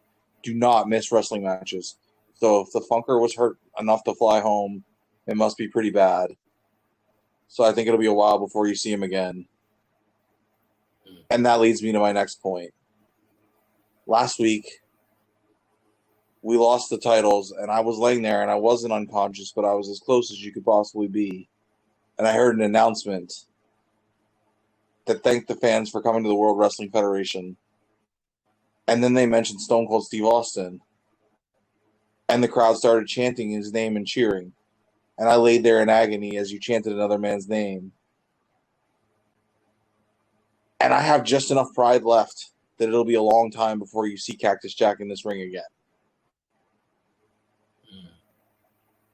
do not miss wrestling matches. So if the Funker was hurt enough to fly home, it must be pretty bad. So I think it'll be a while before you see him again. And that leads me to my next point. Last week, we lost the titles, and I was laying there, and I wasn't unconscious, but I was as close as you could possibly be. And I heard an announcement that thanked the fans for coming to the World Wrestling Federation. And then they mentioned Stone Cold Steve Austin. And the crowd started chanting his name and cheering. And I laid there in agony as you chanted another man's name. And I have just enough pride left that it'll be a long time before you see Cactus Jack in this ring again.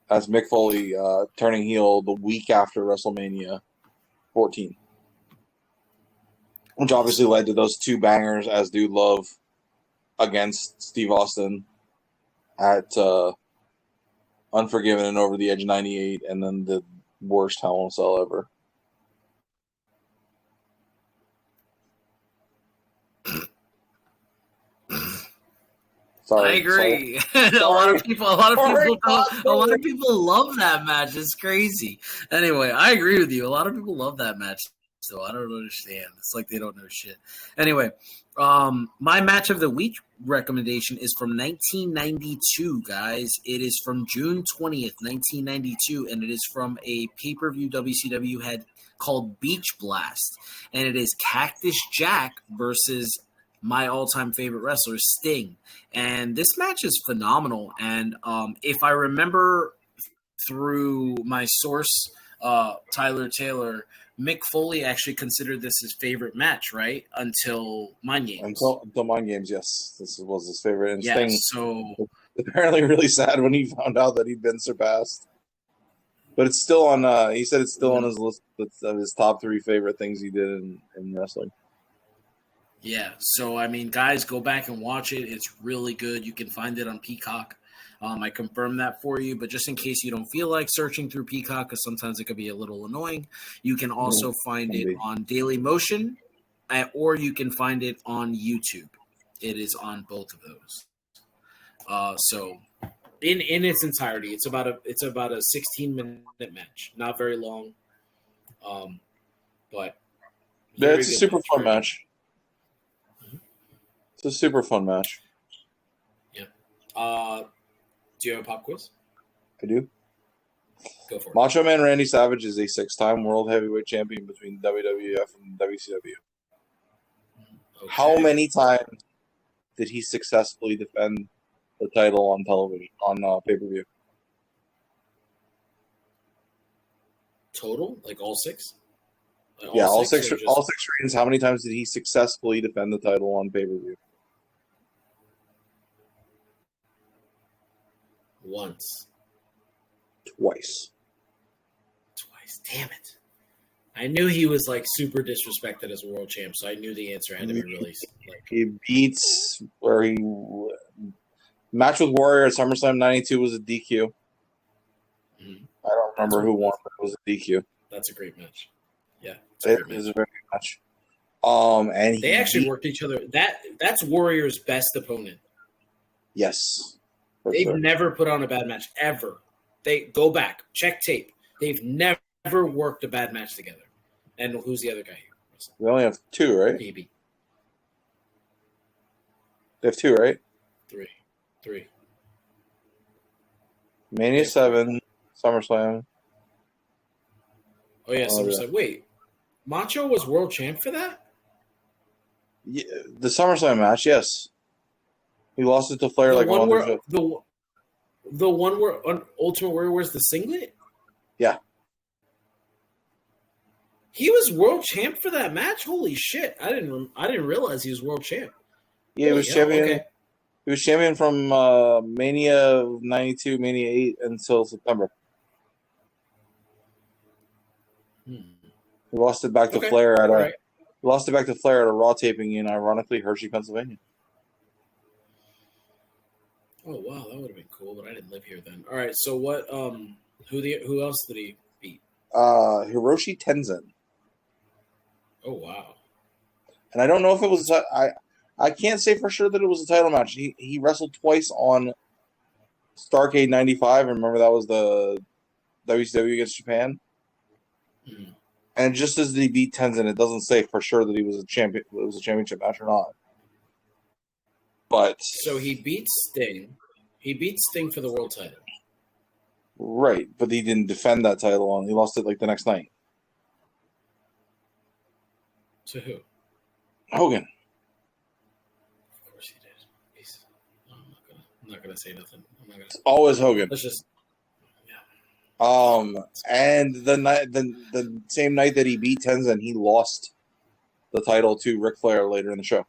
That's Mick Foley turning heel the week after WrestleMania 14. Which obviously led to those two bangers as Dude Love against Steve Austin at Unforgiven and Over the Edge 98, and then the worst Hell in a Cell ever. Sorry,
I agree. A lot of people love that match. It's crazy. Anyway, I agree with you. A lot of people love that match. So I don't understand. It's like they don't know shit. Anyway, my match of the week recommendation is from 1992, guys. It is from June 20th, 1992, and it is from a pay-per-view WCW had called Beach Blast, and it is Cactus Jack versus my all-time favorite wrestler, Sting. And this match is phenomenal. And if I remember through my source, Tyler Taylor, Mick Foley actually considered this his favorite match, right? Until Mind Games.
Until Mind Games, yes. This was his favorite. And
yeah,
Sting
so
apparently really sad when he found out that he'd been surpassed. But it's still on, he said it's still on his list of his top 3 favorite things he did in wrestling.
Yeah, so, I mean, guys, go back and watch it. It's really good. You can find it on Peacock. I confirmed that for you, but just in case you don't feel like searching through Peacock, because sometimes it could be a little annoying, you can also find it on Daily Motion, or you can find it on YouTube. It is on both of those. So, in its entirety, it's about a 16-minute match, not very long, but
yeah, it's a super fun match. It's a super fun match.
Yeah. Do you have a pop quiz?
I do.
Go for it.
Macho Man Randy Savage is a 6-time world heavyweight champion between WWF and WCW. Okay. How many times did he successfully defend the title on television, on pay-per-view?
Total? Like all 6?
Like all six reigns. How many times did he successfully defend the title on pay-per-view?
Once.
Twice.
Damn it. I knew he was like super disrespected as a world champ, so I knew the answer had to be released.
He beats where he match with Warrior at SummerSlam 92 was a DQ. Mm-hmm. I don't remember who won, but it was a DQ.
That's a great match. Yeah.
It is a very good match. And
they actually worked each other. That's Warrior's best opponent.
Yes.
They've never put on a bad match, ever. They go back, check tape. They've never worked a bad match together. And who's the other guy here?
We only have 2, right?
Maybe.
They have 2, right?
3.
Mania 7, SummerSlam.
Oh, yeah, SummerSlam. Yeah. Wait, Macho was world champ for that?
Yeah, the SummerSlam match, yes. He lost it to Flair like one other show.
The one where Ultimate Warrior wears the singlet?
Yeah.
He was world champ for that match? Holy shit. I didn't realize he was world champ.
Yeah, he was champion. Okay. He was champion from Mania 92, Mania 8 until September. He lost it back to Flair at a Raw taping in, ironically, Hershey, Pennsylvania.
Oh wow, that would have been cool, but I didn't live here then. All right, so what? Who else did he beat?
Hiroshi Tenzan.
Oh wow.
And I don't know if it was I can't say for sure that it was a title match. He wrestled twice on Starrcade '95. Remember that was the WCW against Japan.
Mm.
And just as he beat Tenzin, it doesn't say for sure that he was a champion. It was a championship match or not. But
so he beat Sting. He beat Sting for the world title.
Right, but he didn't defend that title, and he lost it like the next night.
To who?
Hogan.
Of course he did. I'm not gonna say nothing.
It's always Hogan.
Let's just.
And the same night that he beat Tenzin, he lost the title to Ric Flair later in the show.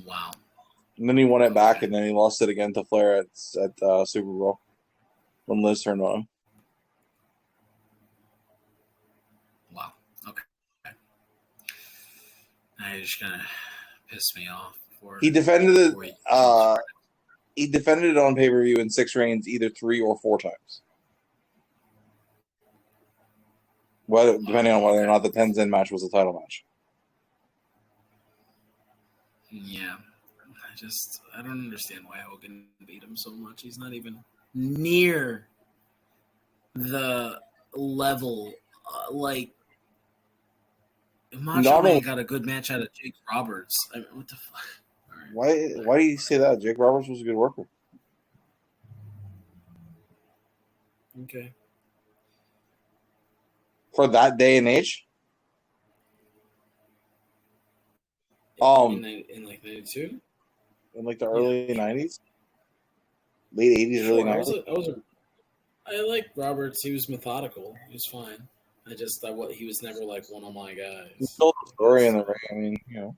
Wow.
And then he won it back, and then he lost it again to Flair at Super Bowl when Liz turned on him.
Wow. Okay. Now you're just gonna piss me off.
He defended it. He defended it on pay-per-view in 6 reigns, either 3 or 4 times. Depending on whether or not the Tenzin match was a title match.
Yeah. I don't understand why Hogan beat him so much. He's not even near the level. Macho got a good match out of Jake Roberts. I mean, what the fuck?
Right. Why do you say that? Jake Roberts was a good worker.
Okay.
For that day and age?
In like 92?
In like the early 90s? Late 80s, early 90s?
I like Roberts. He was methodical. He was fine. I just thought he was never like one of my guys.
He told the story in the ring. I mean, you know.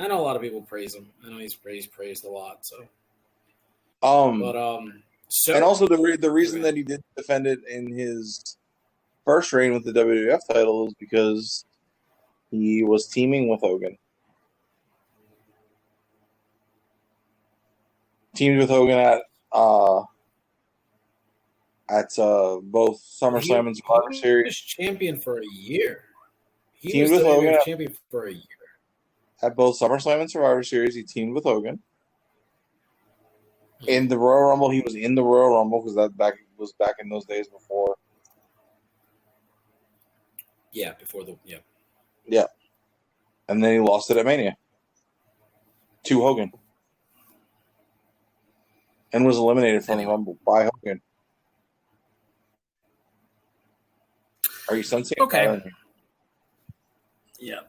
I know a lot of people praise him. I know he's praised a lot. So,
and also the reason that he did defend it in his first reign with the WWF title is because he was teaming with Hogan. Teamed with Hogan at both SummerSlam and Survivor Series.
He was champion for a year.
Teamed with Hogan.
Champion for a year.
At both SummerSlam and Survivor Series, he teamed with Hogan. In the Royal Rumble, he was in the Royal Rumble because that was back in those days before.
Yeah,
Yeah. And then he lost it at Mania to Hogan. And was eliminated from the Rumble by Hogan. Are you sensing?
Okay. Yeah.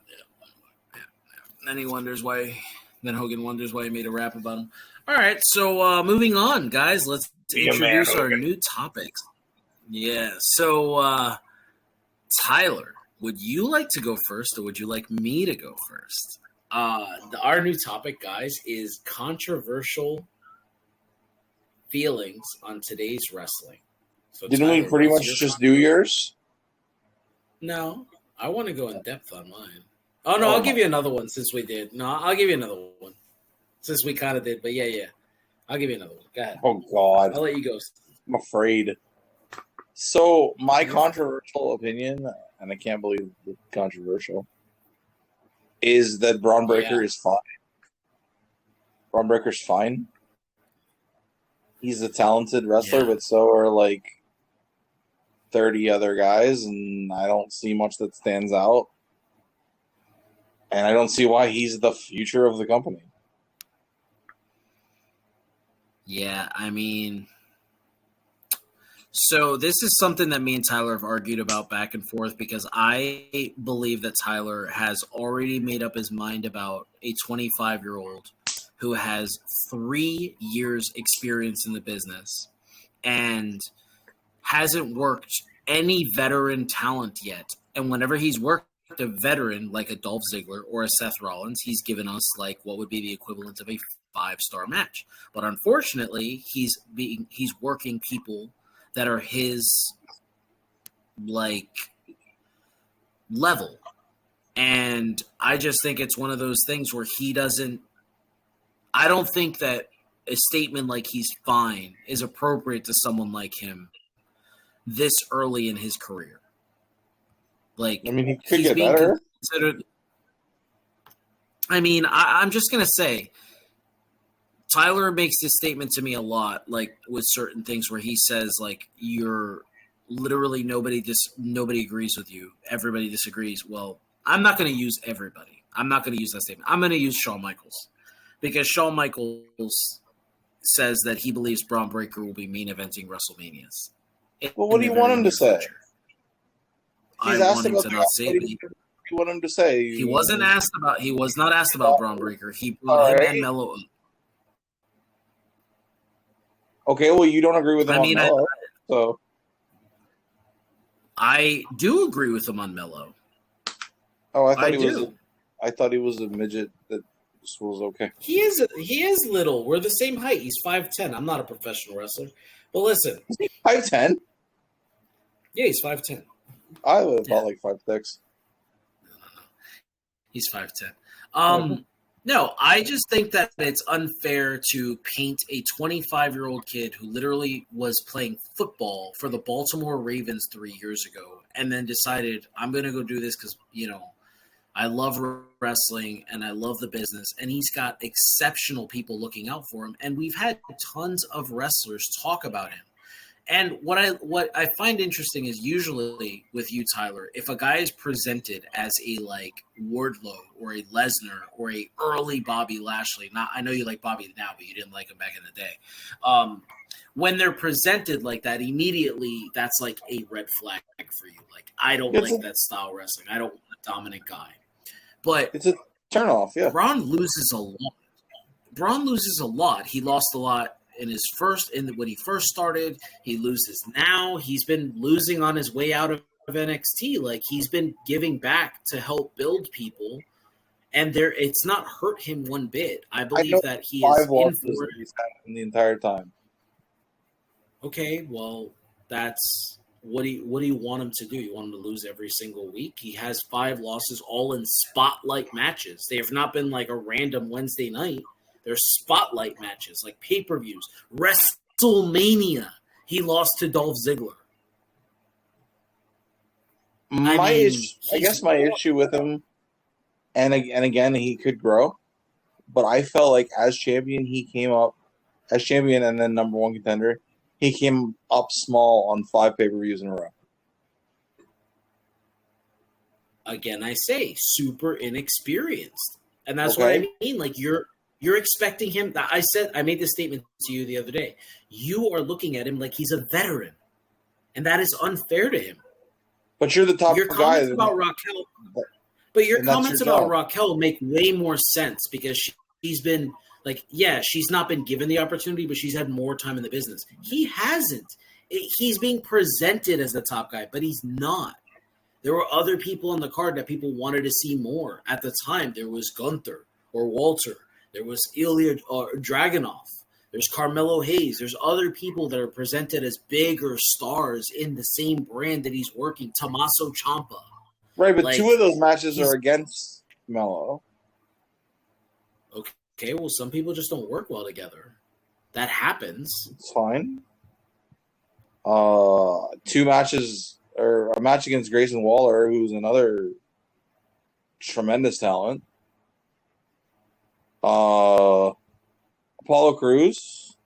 Then Hogan wonders why he made a rap about him. All right, so moving on, guys. Let's introduce our new topics. Yeah, so Tyler, would you like to go first, or would you like me to go first? Our new topic, guys, is controversial feelings on today's wrestling. So
didn't
Tyler,
we pretty much just do yours?
No, I want to go in depth on mine. Oh, no, I'll give you another one since we did. No, I'll give you another one since we kind of did. But, yeah. I'll give you another one. Go ahead.
Oh, God.
I'll let you go.
I'm afraid. So, my controversial opinion, and I can't believe it's controversial, is that Braun Breaker is fine. Braun Breaker's fine. He's a talented wrestler, but so are, like, 30 other guys, and I don't see much that stands out. And I don't see why he's the future of the company.
Yeah, I mean, so this is something that me and Tyler have argued about back and forth because I believe that Tyler has already made up his mind about a 25-year-old who has 3 years experience in the business and hasn't worked any veteran talent yet. And whenever he's worked a veteran like a Dolph Ziggler or a Seth Rollins, he's given us like what would be the equivalent of a 5-star match. But unfortunately, he's working people that are his like level. And I just think it's one of those things where I don't think that a statement like he's fine is appropriate to someone like him this early in his career. Like,
I mean, he could
he's
get
being
better.
considered. I mean, I'm just gonna say, Tyler makes this statement to me a lot, like with certain things where he says, like, you're literally nobody agrees with you. Everybody disagrees. Well, I'm not going to use everybody. I'm not going to use that statement. I'm going to use Shawn Michaels because Shawn Michaels says that he believes Braun Breaker will be main eventing WrestleManias.
Well, what do you want him to say?
I want him to not say it.
You want him to say?
He was not asked about Braun Breaker. He brought him and Mello up.
Okay, well, you don't agree with him on Mello, so
I do agree with him on Mello.
Oh, I thought he was a midget that was okay.
He is little. We're the same height. He's 5'10". I'm not a professional wrestler, but listen,
5'10".
Yeah, he's 5'10".
I was about like 5'6".
No. He's 5'10". No, I just think that it's unfair to paint a 25-year-old kid who literally was playing football for the Baltimore Ravens 3 years ago and then decided, I'm going to go do this because, I love wrestling and I love the business. And he's got exceptional people looking out for him. And we've had tons of wrestlers talk about him. And what I find interesting is usually with you, Tyler, if a guy is presented as a like Wardlow or a Lesnar or a early Bobby Lashley, I know you like Bobby now, but you didn't like him back in the day. When they're presented like that, immediately that's like a red flag for you. Like, I don't like that style wrestling. I don't want a dominant guy. But
it's a turnoff, yeah.
Braun loses a lot. He lost a lot when he first started. He loses now. He's been losing on his way out of NXT. Like, he's been giving back to help build people, and it's not hurt him one bit. I believe that he is in for it
the entire time.
Okay, well, that's what do you want him to do? You want him to lose every single week? He has 5 losses, all in spotlight matches. They have not been like a random Wednesday night. They're spotlight matches, like pay-per-views. WrestleMania, he lost to Dolph Ziggler.
I guess my issue with him, and again, he could grow, but I felt like as champion, he came up as champion and then number 1 contender. He came up small on 5 pay-per-views in a row.
Again, I say super inexperienced, and that's what I mean. Like, you're expecting him. I made this statement to you the other day. You are looking at him like he's a veteran, and that is unfair to him.
But you're the top
your
guy.
Comments about Raquel, but your comments about Raquel make way more sense because she's been like, yeah, she's not been given the opportunity, but she's had more time in the business. He hasn't. He's being presented as the top guy, but he's not. There were other people on the card that people wanted to see more. At the time, there was Gunther or Walter. There was Ilya Dragunov. There's Carmelo Hayes. There's other people that are presented as bigger stars in the same brand that he's working. Tommaso Ciampa.
Right, but 2 of those matches are against Melo.
Okay, well, some people just don't work well together. That happens.
It's fine. 2 matches, or a match against Grayson Waller, who's another tremendous talent. Apollo Crews.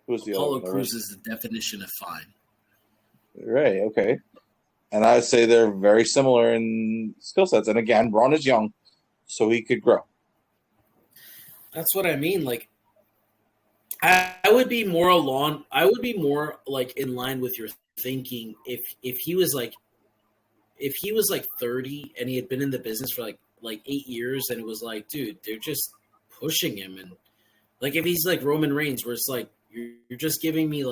Who's the
Apollo
other one?
Crews is the definition of fine.
Right, okay. And I would say they're very similar in skill sets. And again, Braun is young, so he could grow.
That's what I mean. Like, I would be more like in line with your thinking if he was like 30 and he had been in the business for like 8 years, and it was like, dude, they're just pushing him, and like if he's like Roman Reigns, where it's like you're just giving me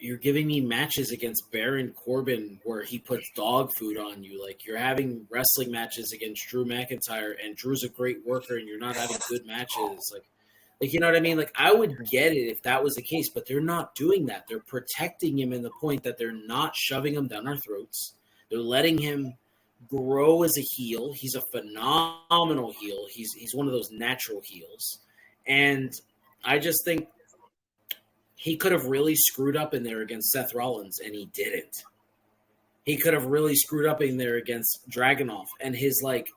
you're giving me matches against Baron Corbin where he puts dog food on you. Like, you're having wrestling matches against Drew McIntyre, and Drew's a great worker, and you're not having good matches. Like, you know what I mean? Like, I would get it if that was the case, but they're not doing that. They're protecting him in the point that they're not shoving him down our throats. They're letting him grow as a heel. He's a phenomenal heel. He's one of those natural heels. And I just think he could have really screwed up in there against Seth Rollins, and he didn't. He could have really screwed up in there against Dragunov, and his like,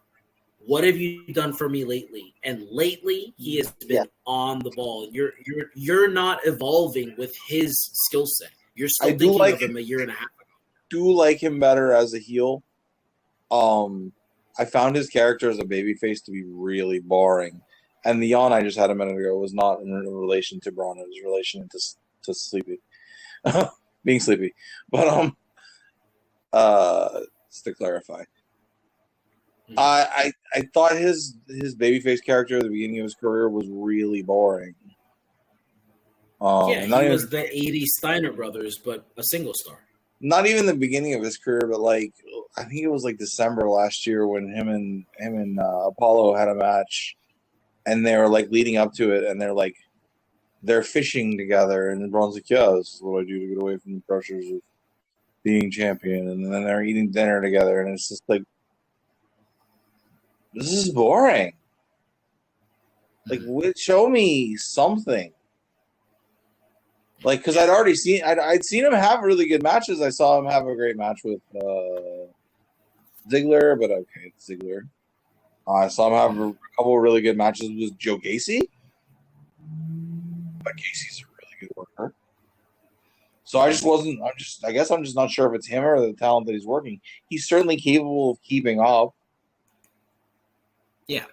what have you done for me lately? And lately, he has been on the ball. You're not evolving with his skill set. You're still thinking of him a year and a half ago.
Do like him better as a heel. I found his character as a babyface to be really boring. And the yawn I just had a minute ago was not in relation to Braun. It was in relation to sleepy. Being sleepy. But just to clarify. I thought his babyface character at the beginning of his career was really boring.
He was the 80s Steiner brothers, but a single star.
Not even the beginning of his career, but like I think it was like December last year when him and Apollo had a match, and they were like leading up to it, and they're fishing together, and Braun's like, "Yeah, this is what I do to get away from the pressures of being champion," and then they're eating dinner together, and it's just like, this is boring. Like, show me something. Like, because I'd seen him have really good matches. I saw him have a great match with Ziggler, but okay, it's Ziggler. I saw him have a couple of really good matches with Joe Gacy. But Gacy's a really good worker. So I guess I'm just not sure if it's him or the talent that he's working. He's certainly capable of keeping up.
Yeah.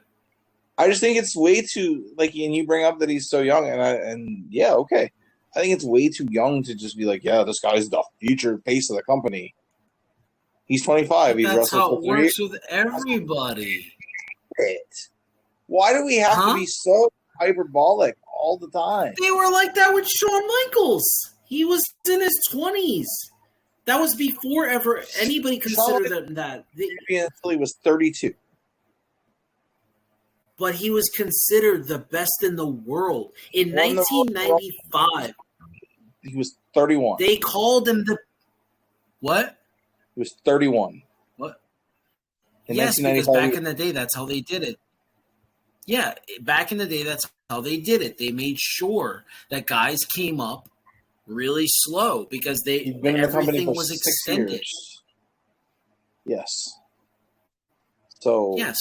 I just think it's way too, like, and you bring up that he's so young, and yeah, okay. I think it's way too young to just be like, yeah, this guy's the future face of the company. He's 25. He's
That's how it works with everybody.
Why do we have to be so hyperbolic all the time?
They were like that with Shawn Michaels. He was in his 20s. That was before ever anybody considered that.
Until he was 32.
But he was considered the best in the world. In 1995.
He was 31.
They called him the... What?
He was 31.
What? Yes, because back in the day, that's how they did it. Yeah, back in the day, that's how they did it. They made sure that guys came up really slow because everything was extended.
Years. Yes. So...
Yes.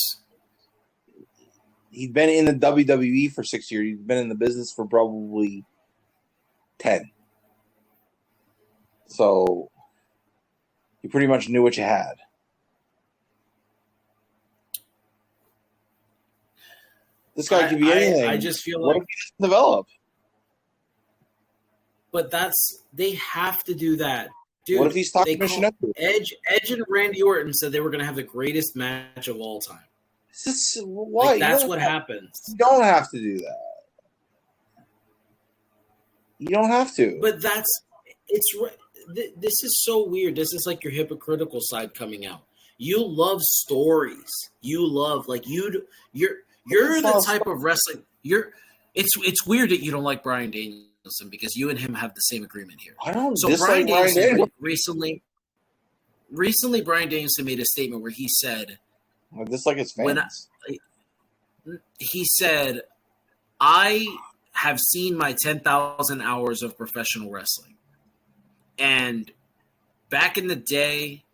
He'd been in the WWE for 6 years. He'd been in the business for probably 10. So you pretty much knew what you had. This guy could be anything.
I just feel
what if he doesn't develop?
But they have to do that. Dude,
what if he's talking to
Edge and Randy Orton said they were going to have the greatest match of all time.
Why?
Like, that's what happens.
You don't have to do that. You don't have to.
But this is so weird. This is like your hypocritical side coming out. You love stories. You love you're the type of wrestling. It's weird that you don't like Bryan Danielson because you and him have the same agreement here.
I don't.
So Bryan Danielson recently Bryan Danielson made a statement where he said.
Just like his fans.
He said, I have seen my 10,000 hours of professional wrestling. And back in the day,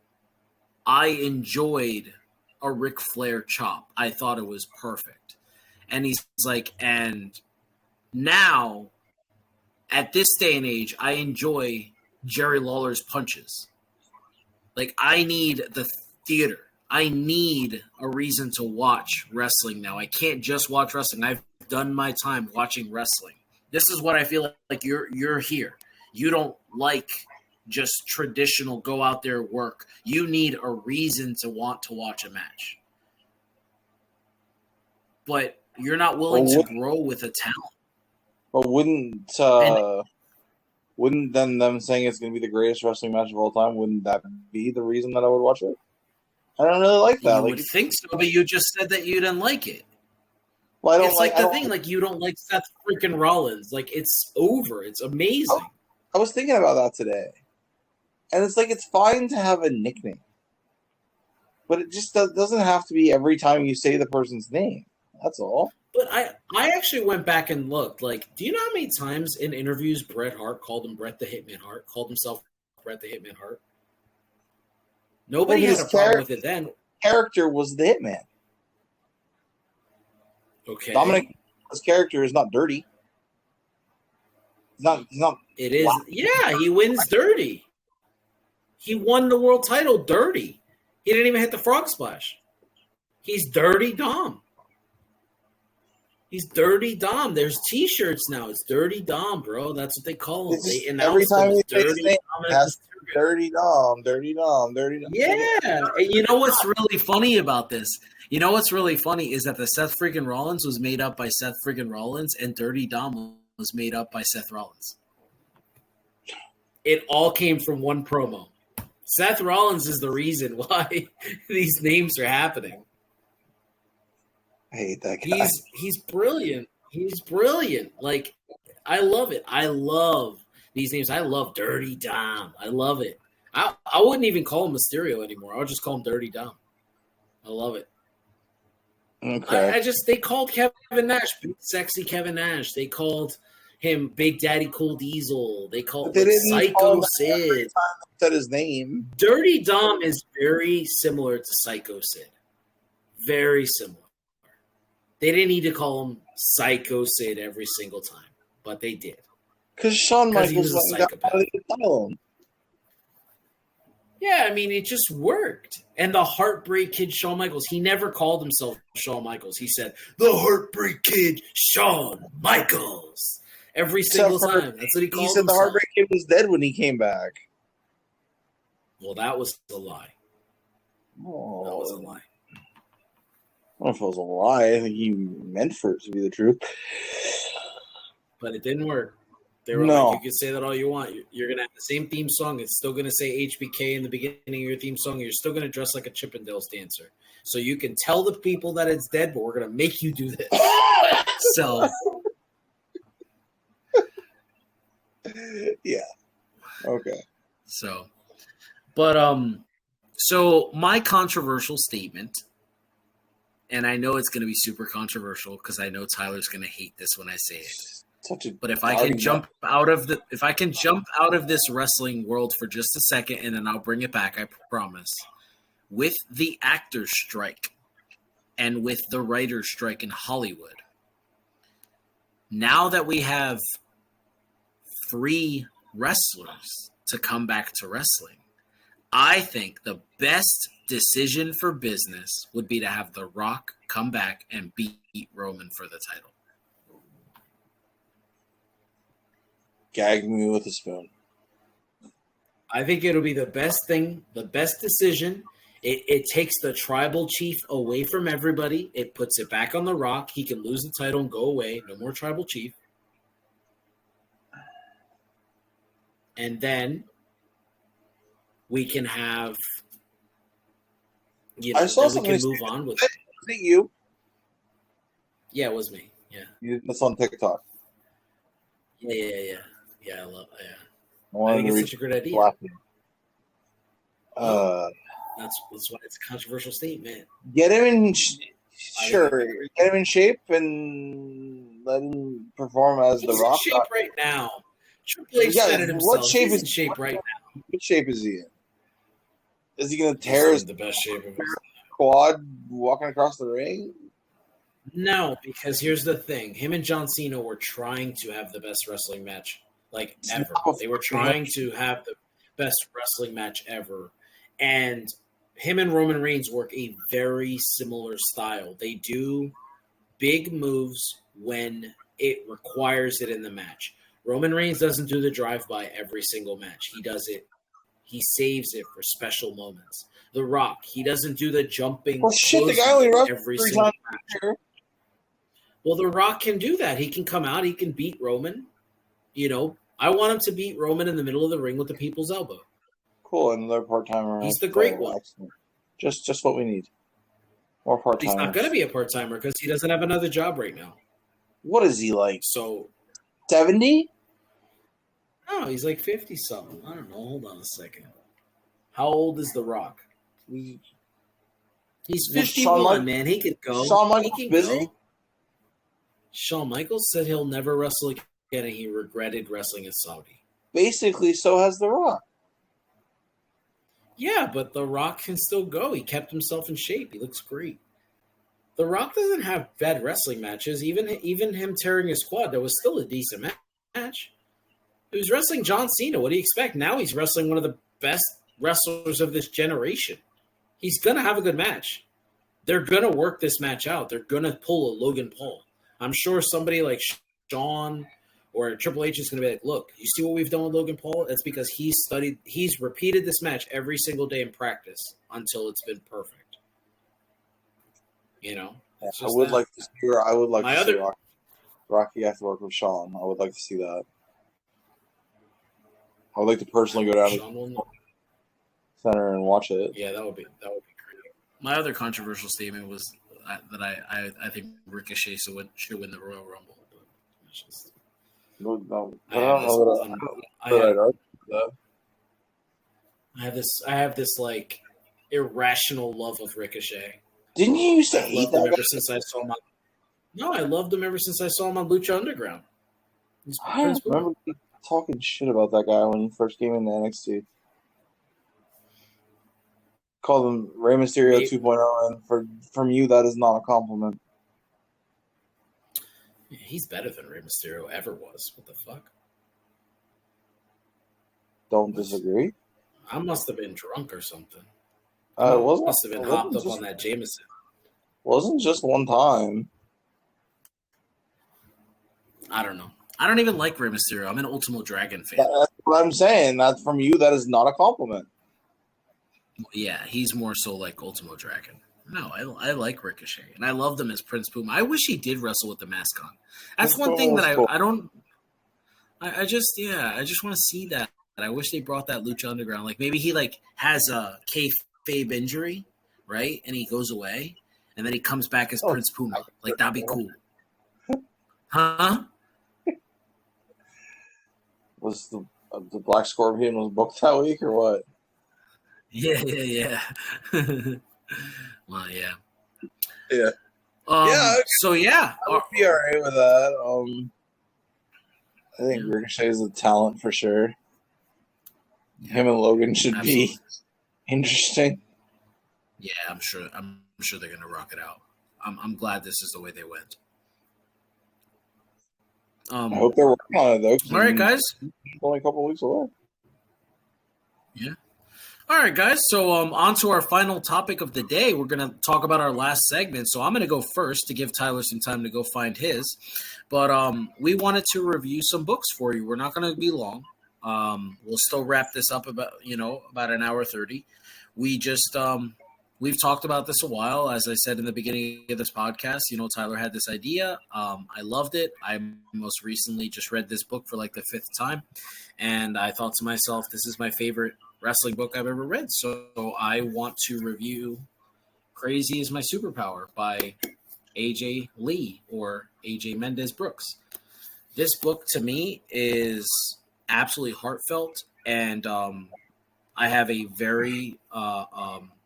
I enjoyed a Ric Flair chop. I thought it was perfect. And he's like, and now, at this day and age, I enjoy Jerry Lawler's punches. Like, I need the theater. I need a reason to watch wrestling now. I can't just watch wrestling. I've done my time watching wrestling. This is what I feel like you're here. You don't like just traditional go out there work. You need a reason to want to watch a match. But you're not willing to grow with a talent.
But wouldn't then them saying it's going to be the greatest wrestling match of all time, wouldn't that be the reason that I would watch it? I don't really like that.
You would think so, but you just said that you didn't like it.
Well,
it's like the thing, like you don't like Seth freaking Rollins. Like it's over. It's amazing.
I was thinking about that today, and it's like it's fine to have a nickname, but it just doesn't have to be every time you say the person's name. That's all.
But I actually went back and looked. Like, do you know how many times in interviews Bret Hart called him Bret the Hitman Hart, called himself Bret the Hitman Hart? Nobody had a problem with it then.
Character was the Hitman.
Okay.
Dominic's character is not dirty. He's not.
It is. Wow. Yeah, he wins dirty. He won the world title dirty. He didn't even hit the frog splash. He's Dirty Dom. He's Dirty Dom. There's T-shirts now. It's Dirty Dom, bro. That's what they call him.
Every time he says his name, Dirty Dom, Dirty Dom, Dirty Dom.
Yeah. And you know what's really funny about this? You know what's really funny is that the Seth freaking Rollins was made up by Seth freaking Rollins, and Dirty Dom was made up by Seth Rollins. It all came from one promo. Seth Rollins is the reason why these names are happening.
I hate that guy.
He's brilliant. He's brilliant. Like, I love it. I love these names. I love Dirty Dom. I love it. I wouldn't even call him Mysterio anymore. I would just call him Dirty Dom. I love it.
Okay.
They called Kevin Nash Big Sexy Kevin Nash. They called him Big Daddy Cool Diesel. They called him Psycho Sid.
Said his name.
Dirty Dom is very similar to Psycho Sid. Very similar. They didn't need to call him Psycho Sid every single time, but they did.
Because Shawn Michaels
was a psychopath.
Him.
Yeah, I mean, it just worked. And the Heartbreak Kid, Shawn Michaels, he never called himself Shawn Michaels. He said, the Heartbreak Kid, Shawn Michaels. Every single time. That's what he called himself. He said
the Heartbreak Kid was dead when he came back.
Well, that was a lie.
Oh.
That was a lie.
I don't know if it was a lie. I think he meant for it to be the truth.
But it didn't work. They were like, you can say that all you want. You're going to have the same theme song. It's still going to say HBK in the beginning of your theme song. You're still going to dress like a Chippendales dancer. So you can tell the people that it's dead, but we're going to make you do this. So.
Yeah. Okay.
So. But, so my controversial statement, and I know it's going to be super controversial because I know Tyler's going to hate this when I say it. But if I can jump out of this wrestling world for just a second, and then I'll bring it back, I promise. With the actors' strike and with the writers' strike in Hollywood, now that we have 3 wrestlers to come back to wrestling, I think the best decision for business would be to have The Rock come back and beat Roman for the title.
Gag me with a spoon.
I think it'll be the best thing, the best decision. It takes the tribal chief away from everybody. It puts it back on The Rock. He can lose the title and go away. No more tribal chief. And then we can have, we can move on with it.
Was it you?
Yeah, it was me. Yeah.
That's on TikTok.
Yeah. Yeah, I love. Yeah,
I
think it's such a great idea. That's why it's a controversial statement.
Get him in. Get him in shape and let him perform as The Rock.
He's in shape right now. Triple H said it himself.
What shape
He's in shape right now?
What shape is he in? Is he going to tear his
the best shape of his
quad walking across the ring?
No, because here's the thing: him and John Cena were trying to have the best wrestling match ever. They were trying to have the best wrestling match ever, and him and Roman Reigns work a very similar style. They do big moves when it requires it in the match. Roman Reigns doesn't do the drive-by every single match. He does it. He saves it for special moments. The Rock, he doesn't do the jumping.
Well, shit, the guy only runs
every
3
single
times
match. Well, The Rock can do that. He can come out. He can beat Roman. You know, I want him to beat Roman in the middle of the ring with the people's elbow.
Cool, another part-timer.
He's the great one.
Just what we need. More part-timers.
He's not going to be a part-timer because he doesn't have another job right now.
What is he like?
So
70?
No, he's like 50-something. I don't know. Hold on a second. How old is The Rock? He's 51, man. He could go.
Shawn Michaels busy?
Go. Shawn Michaels said he'll never wrestle again, and he regretted wrestling in Saudi.
Basically, so has The Rock.
Yeah, but The Rock can still go. He kept himself in shape. He looks great. The Rock doesn't have bad wrestling matches. Even him tearing his quad, that was still a decent match. He was wrestling John Cena. What do you expect? Now he's wrestling one of the best wrestlers of this generation. He's going to have a good match. They're going to work this match out. They're going to pull a Logan Paul. I'm sure somebody like Shawn or Triple H is going to be like, look, you see what we've done with Logan Paul? That's because he's repeated this match every single day in practice until it's been perfect. You know?
I would like to see Rocky have to work with Shawn. I would like to see that. I would like to personally go down to the center and watch it.
Yeah, that would be great. My other controversial statement was that I think Ricochet should win the Royal Rumble. But it's just, I have this like irrational love of Ricochet.
Didn't you used to hate that
ever since I saw him? No, I loved him ever since I saw him on Lucha Underground.
I remember talking shit about that guy when he first came into NXT. Called him Rey Mysterio 2.0, and from you, that is not a compliment.
He's better than Rey Mysterio ever was. What the fuck?
Don't disagree.
I must have been drunk or something.
Must
have been hopped up on that Jameson.
Wasn't just one time.
I don't know. I don't even like Rey Mysterio. I'm an Ultimo Dragon fan.
That's what I'm saying. That from you, that is not a compliment.
Yeah, he's more so like Ultimo Dragon. No, I like Ricochet, and I love them as Prince Puma. I wish he did wrestle with the mask on. That's one thing that I don't. I just want to see that. I wish they brought that Lucha Underground. Like maybe he like has a kayfabe injury, right? And he goes away, and then he comes back as Prince Puma. Like that'd be cool. Huh?
Was the Black Scorpion was booked that week or what?
Yeah. Well, yeah.
Yeah.
So yeah,
I would be alright with that. I think Ricochet is a talent for sure. Him and Logan should be interesting.
Yeah, I'm sure they're gonna rock it out. I'm glad this is the way they went.
I hope they're working on it though.
All right, guys.
It's only a couple weeks away.
Yeah. All right, guys. So on to our final topic of the day. We're going to talk about our last segment. So I'm going to go first to give Tyler some time to go find his. But we wanted to review some books for you. We're not going to be long. We'll still wrap this up about an hour 30. We just we've talked about this a while. As I said in the beginning of this podcast, Tyler had this idea. I loved it. I most recently just read this book for like the 5th time. And I thought to myself, this is my favorite wrestling book I've ever read. So I want to review Crazy is My Superpower by AJ Lee or AJ Mendez Brooks. This book to me is absolutely heartfelt, and I have a very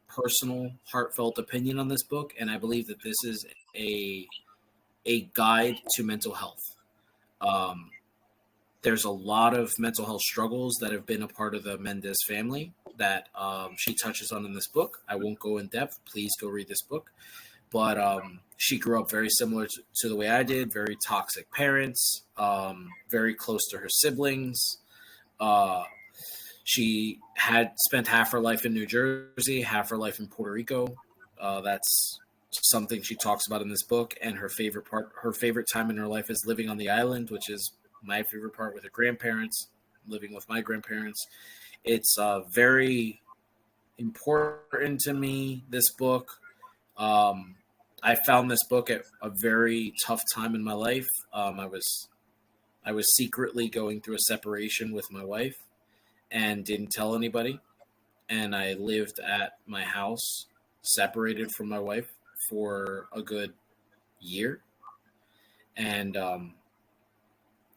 personal, heartfelt opinion on this book, and I believe that this is a guide to mental health. There's a lot of mental health struggles that have been a part of the Mendez family that she touches on in this book. I won't go in depth. Please go read this book. But she grew up very similar to the way I did, very toxic parents, very close to her siblings. She had spent half her life in New Jersey, half her life in Puerto Rico. That's something she talks about in this book. And her favorite time in her life is living on the island, which is my favorite part, with her grandparents, living with my grandparents. It's very important to me, this book. I found this book at a very tough time in my life. I was secretly going through a separation with my wife and didn't tell anybody. And I lived at my house, separated from my wife for a good year. And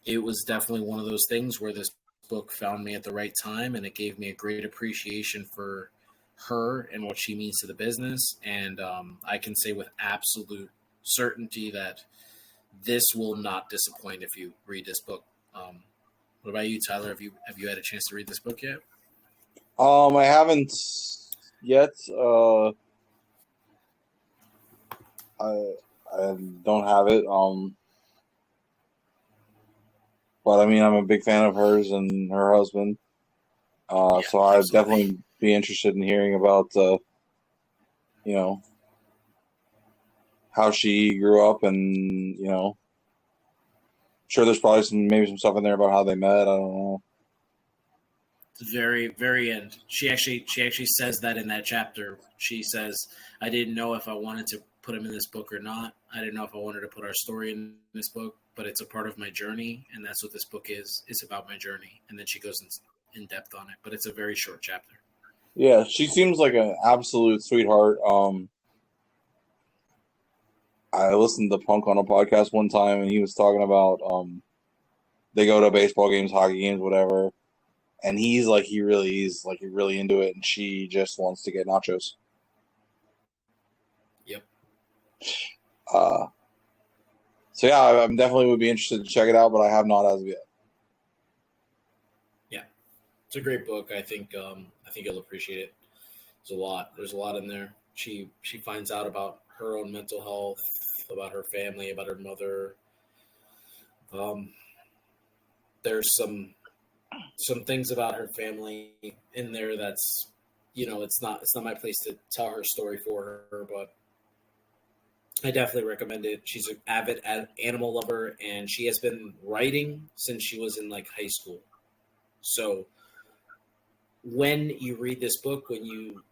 it was definitely one of those things where this book found me at the right time, and it gave me a great appreciation for her and what she means to the business. And I can say with absolute certainty that this will not disappoint if you read this book. What about you, Tyler? Have you had a chance to read this book yet?
I haven't yet. I don't have it. But I mean, I'm a big fan of hers and her husband. So I'd definitely be interested in hearing about, how she grew up, and sure, there's probably maybe some stuff in there about how they met. I don't know.
Very, very end. She actually says that in that chapter. She says, "I didn't know if I wanted to put him in this book or not. I didn't know if I wanted to put our story in this book, but it's a part of my journey, and that's what this book is. It's about my journey." And then she goes in depth on it, but it's a very short chapter.
Yeah, she seems like an absolute sweetheart. I listened to Punk on a podcast one time, and he was talking about they go to baseball games, hockey games, whatever, and he's really into it, and she just wants to get nachos.
Yep.
So yeah, I definitely would be interested to check it out, but I have not as of yet.
Yeah, it's a great book. I think you'll appreciate it. There's a lot in there. She finds out about her own mental health, about her family, about her mother. There's some things about her family in there that's, it's not my place to tell her story for her, but I definitely recommend it. She's an avid animal lover, and she has been writing since she was in high school. So when you read this book, when you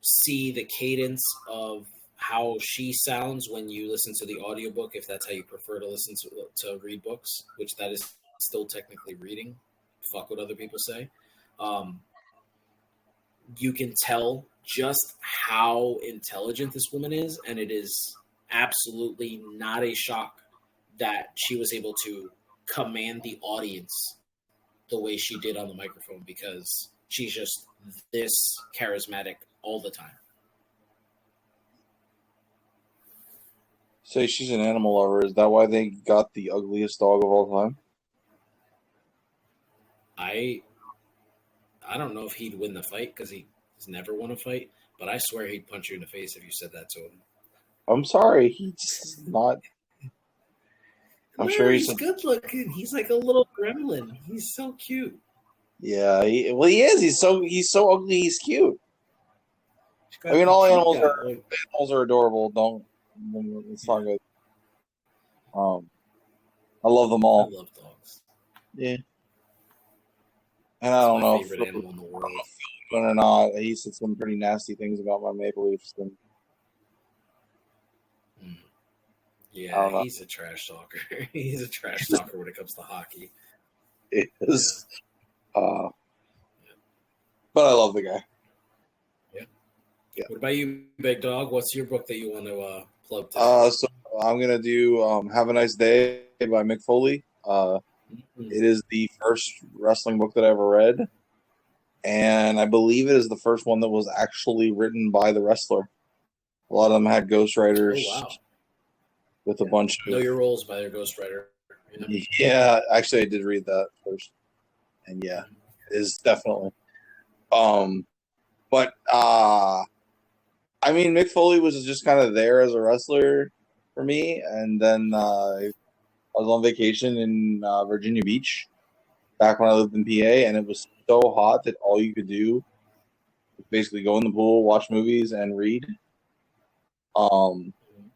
see the cadence of how she sounds when you listen to the audiobook, if that's how you prefer to listen to read books, which that is still technically reading, fuck what other people say, you can tell just how intelligent this woman is, and it is absolutely not a shock that she was able to command the audience the way she did on the microphone, because she's just this charismatic all the time.
Say she's an animal lover. Is that why they got the ugliest dog of all time?
I don't know if he'd win the fight, because he's never won a fight, but I swear he'd punch you in the face if you said that to him.
I'm sorry, he's not. I'm sure he's
good looking. He's like a little gremlin. He's so cute.
Yeah, he is. He's so ugly. He's cute. I mean, all animals are adorable. It's not good. I love them all.
I love dogs.
Yeah. And I don't know if
favorite animal in the world.
or not. He said some pretty nasty things about my Maple Leafs. And
yeah, he's a trash talker. He's a trash talker when it comes to hockey.
It is. Yeah. But I love the guy. Yeah.
What about you, Big Dog? What's your book that you want to plug
today? So I'm going to do Have a Nice Day by Mick Foley. It is the first wrestling book that I ever read, and I believe it is the first one that was actually written by the wrestler. A lot of them had ghostwriters with a bunch of...
Know Your Roles by their ghostwriter.
Yeah, actually I did read that first. And yeah, it is definitely. But I mean, Mick Foley was just kind of there as a wrestler for me, and then I was on vacation in Virginia Beach back when I lived in PA, and it was so hot that all you could do was basically go in the pool, watch movies, and read. So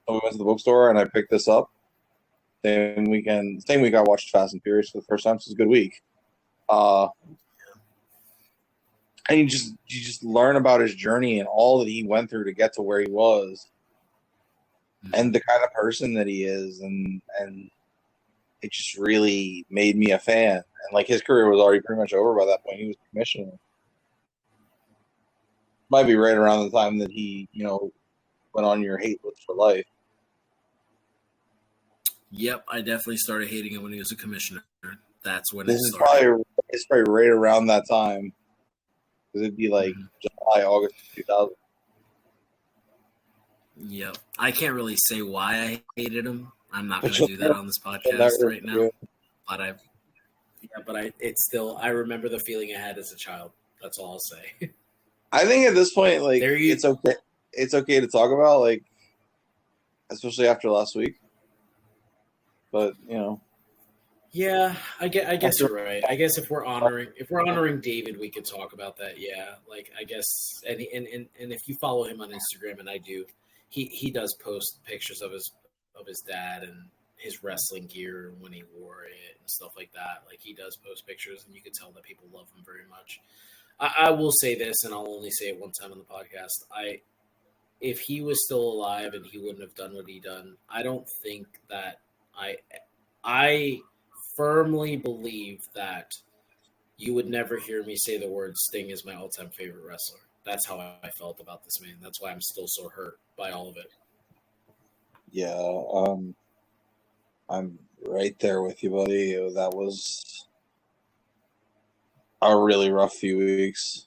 we went to the bookstore, and I picked this up. Same week I watched Fast and Furious for the first time, so it was a good week. And you just learn about his journey and all that he went through to get to where he was, and the kind of person that he is, and it just really made me a fan. And his career was already pretty much over by that point. He was commissioner. Might be right around the time that he, went on your hate list for life.
Yep, I definitely started hating him when he was a commissioner. That's when
it's probably right around that time. Because it'd be July, August 2000.
Yep. I can't really say why I hated him, I'm not going to do that on this podcast right now. But it's still, I remember the feeling I had as a child. That's all I'll say.
I think at this point, like, it's okay. It's okay to talk about, like, especially after last week. But, you know.
Yeah, I guess you're right. I guess if we're honoring David, we could talk about that. Yeah, like I guess, and if you follow him on Instagram, and I do, he does post pictures of his dad and his wrestling gear when he wore it and stuff like that. Like he does post pictures, and you can tell that people love him very much. I will say this, and I'll only say it one time on the podcast. If he was still alive and he wouldn't have done what he done, I don't think that I firmly believe that you would never hear me say the word Sting is my all-time favorite wrestler. That's how I felt about this man. That's why I'm still so hurt by all of it.
Yeah, I'm right there with you, buddy. That was a really rough few weeks.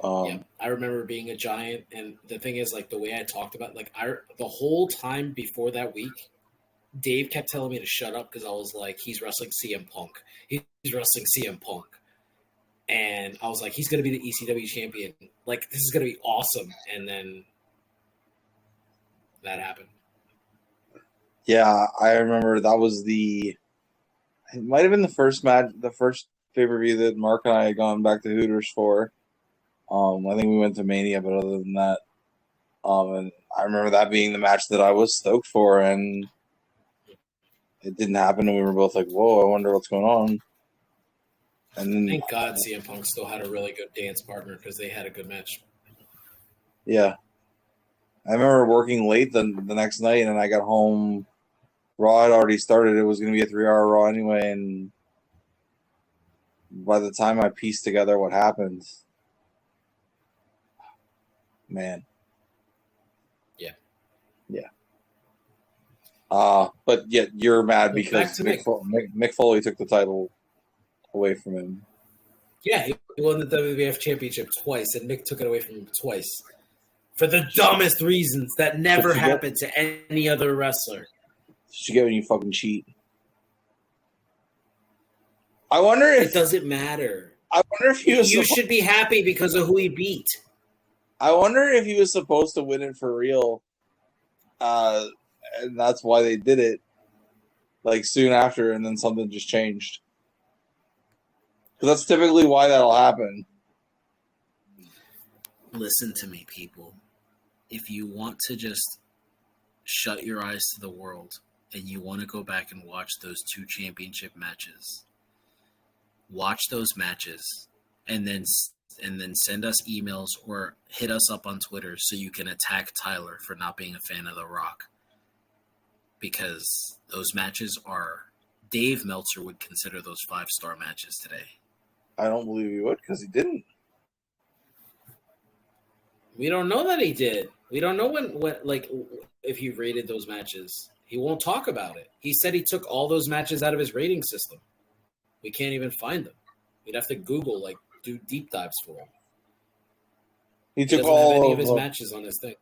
Yeah, I remember being a Giant, and the thing is, like, the way I talked about, like, the whole time before that week, Dave kept telling me to shut up because I was like, he's wrestling CM Punk. He's wrestling CM Punk. And I was like, he's going to be the ECW champion. Like, this is going to be awesome. And then that happened.
Yeah, I remember that was it might have been the first match, the first pay-per-view that Mark and I had gone back to Hooters for. I think we went to Mania, but other than that, and I remember that being the match that I was stoked for, and it didn't happen, and we were both like, whoa, I wonder what's going on. And then,
thank God CM Punk still had a really good dance partner because they had a good match.
Yeah. I remember working late the next night, and I got home. Raw had already started. It was going to be a 3-hour Raw anyway, and by the time I pieced together what happened, man. Yeah. But yet you're mad because Mick Foley took the title away from him.
Yeah, he won the WWF Championship twice, and Mick took it away from him twice for the dumbest reasons that never happened to any other wrestler.
You get when you fucking cheat. I wonder if
it doesn't matter.
I wonder if he was.
You should be happy because of who he beat.
I wonder if he was supposed to win it for real, and that's why they did it, like soon after, and then something just changed. Because that's typically why that'll happen.
Listen to me, people. If you want to just shut your eyes to the world and you want to go back and watch those 2 championship matches, watch those matches and then send us emails or hit us up on Twitter so you can attack Tyler for not being a fan of The Rock. Because those matches are, Dave Meltzer would consider those 5-star matches today.
I don't believe he would because he didn't.
We don't know that he did. We don't know when like if he rated those matches. He won't talk about it. He said he took all those matches out of his rating system. We can't even find them. We'd have to Google, like, do deep dives for him.
He took
doesn't
all
have any of his matches on his thing.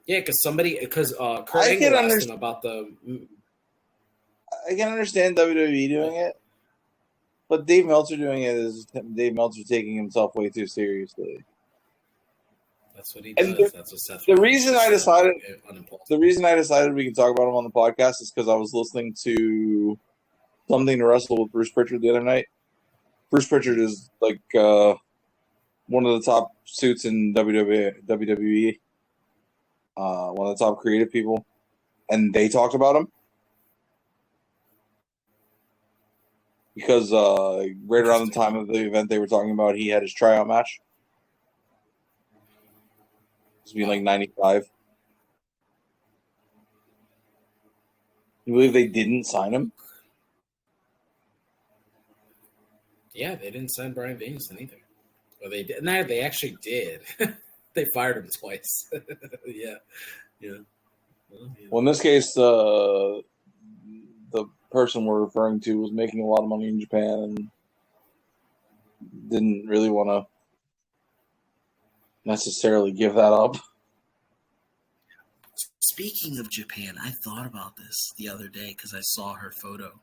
Yeah, because Kurt Angle asked him about the.
I can understand WWE doing it, but Dave Meltzer doing it is Dave Meltzer taking himself way too seriously.
That's what he does. That's what Seth.
The reason I decided we can talk about him on the podcast is because I was listening to Something to Wrestle with Bruce Pritchard the other night. Bruce Pritchard is like one of the top suits in WWE. One of the top creative people, and they talked about him because right around the time of the event they were talking about, he had his tryout match. It's been like 95. You believe they didn't sign him?
Yeah, they didn't sign Bryan Danielson either. Well, they did. No, they actually did. They fired him twice. Yeah.
Well, in this case, the person we're referring to was making a lot of money in Japan and didn't really want to necessarily give that up.
Speaking of Japan, I thought about this the other day because I saw her photo.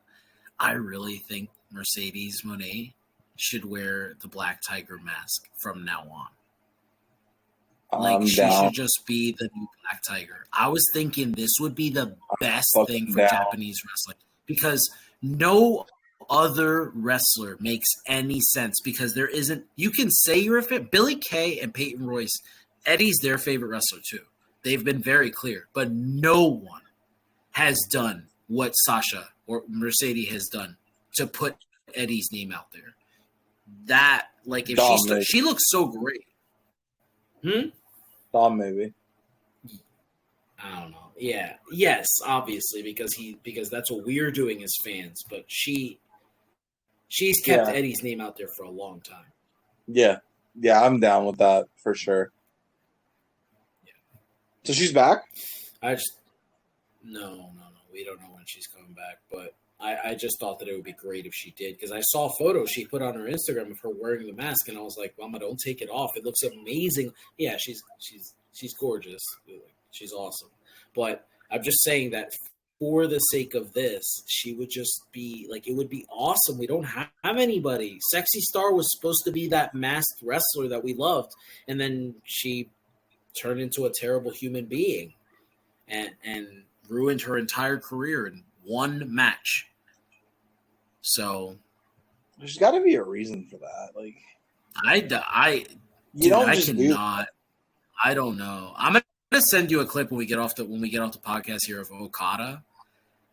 I really think Mercedes Moné should wear the Black Tiger mask from now on. Like, she should just be the new Black Tiger. I was thinking this would be the best thing for Japanese wrestling because no other wrestler makes any sense because there isn't. You can say you're a fan. Billy Kay and Peyton Royce, Eddie's their favorite wrestler too. They've been very clear, but no one has done what Sasha or Mercedes has done to put Eddie's name out there. That, like, if she looks so great.
Dom, maybe.
I don't know. Yeah. Yes, obviously, because that's what we're doing as fans. But she's kept Eddie's name out there for a long time.
Yeah. Yeah, I'm down with that for sure.
Yeah.
So she's back?
No. We don't know when she's coming back, but I just thought that it would be great if she did because I saw photos she put on her Instagram of her wearing the mask, and I was like, "Mama, don't take it off. It looks amazing." Yeah, she's gorgeous. She's awesome. But I'm just saying that for the sake of this, she would just be like, it would be awesome. We don't have anybody. Sexy Star was supposed to be that masked wrestler that we loved, and then she turned into a terrible human being, and ruined her entire career in one match. So
there's got to be a reason for that. Like,
I don't know. I'm gonna send you a clip when we get off the podcast here of Okada.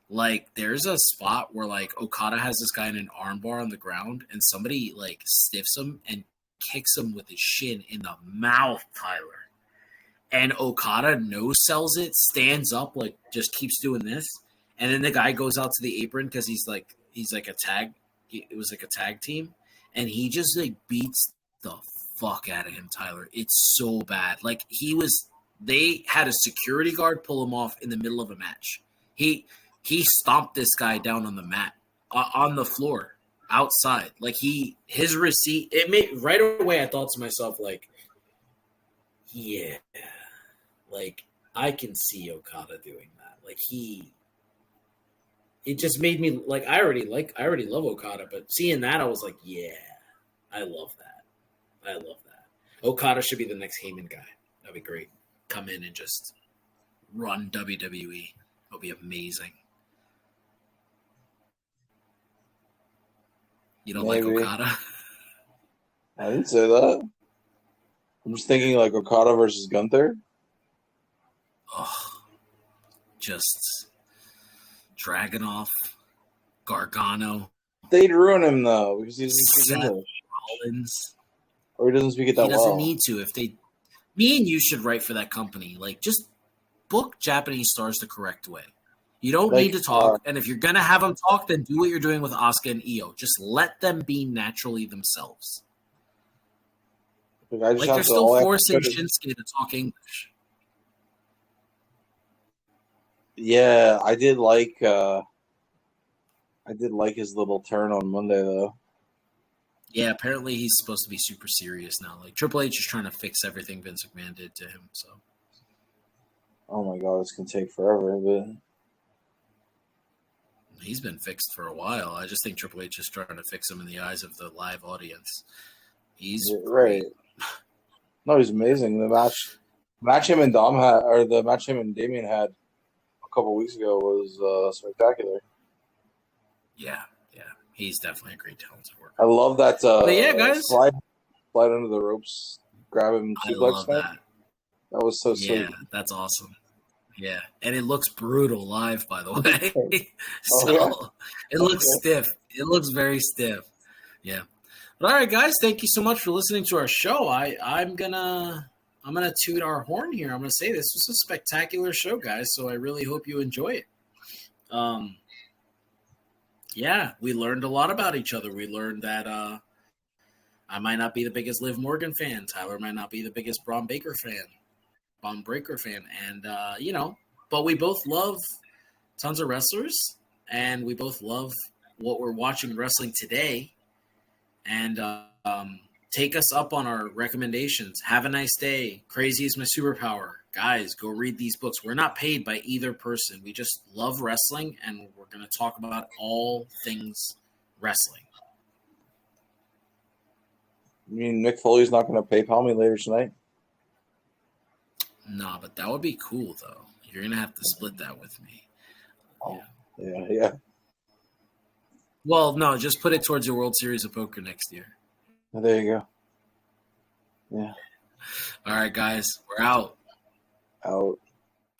Like, there's a spot where like Okada has this guy in an armbar on the ground, and somebody like stiffs him and kicks him with his shin in the mouth, Tyler. And Okada no-sells it, stands up, like just keeps doing this, and then the guy goes out to the apron because he's like a tag. It was like a tag team, and he just like beats the fuck out of him, Tyler. It's so bad. Like, they had a security guard pull him off in the middle of a match. He stomped this guy down on the mat, on the floor, outside. Like, his receipt. It made right away. I thought to myself, like, yeah, like I can see Okada doing that. Like, it just made me like I already love Okada, but seeing that I was like, yeah, I love that. Okada should be the next Heyman guy. That'd be great. Come in and just run WWE. It'll be amazing. You don't like Okada?
I didn't say that. I'm just thinking like Okada versus Gunther.
Oh, just Dragunov, Gargano.
They'd ruin him though because he doesn't speak English.
Rollins.
Or he doesn't speak it that well.
He doesn't need to. Me and you should write for that company. Like, just book Japanese stars the correct way. You don't need to talk. And if you're going to have them talk, then do what you're doing with Asuka and Io. Just let them be naturally themselves. Like, they're still forcing Shinsuke to talk English.
Yeah, I did like his little turn on Monday though.
Yeah, apparently he's supposed to be super serious now. Like, Triple H is trying to fix everything Vince McMahon did to him. So,
oh my God, this can take forever. But
he's been fixed for a while. I just think Triple H is trying to fix him in the eyes of the live audience. He's
right. No, he's amazing. The match him and Damian had a couple weeks ago was spectacular.
Yeah. He's definitely a great talent to work.
I love that.
But yeah, guys,
slide under the ropes, grab him, suplex him. That was so sweet.
Yeah, that's awesome. Yeah, and it looks brutal live, by the way. It looks stiff. It looks very stiff. Yeah. But all right, guys, thank you so much for listening to our show. I'm gonna toot our horn here. I'm gonna say this was a spectacular show, guys. So I really hope you enjoy it. Yeah, we learned a lot about each other. We learned that I might not be the biggest Liv Morgan fan. Tyler might not be the biggest Braun Breaker fan. And, but we both love tons of wrestlers, and we both love what we're watching wrestling today. And take us up on our recommendations. Have a nice day. Crazy is my superpower. Guys, go read these books. We're not paid by either person. We just love wrestling, and we're going to talk about all things wrestling.
You mean Mick Foley's not going to PayPal me later tonight?
Nah, but that would be cool, though. You're going to have to split that with me.
Oh, yeah.
Well, no, just put it towards your World Series of Poker next year.
Well, there you go. Yeah.
All right, guys, we're out.
Out.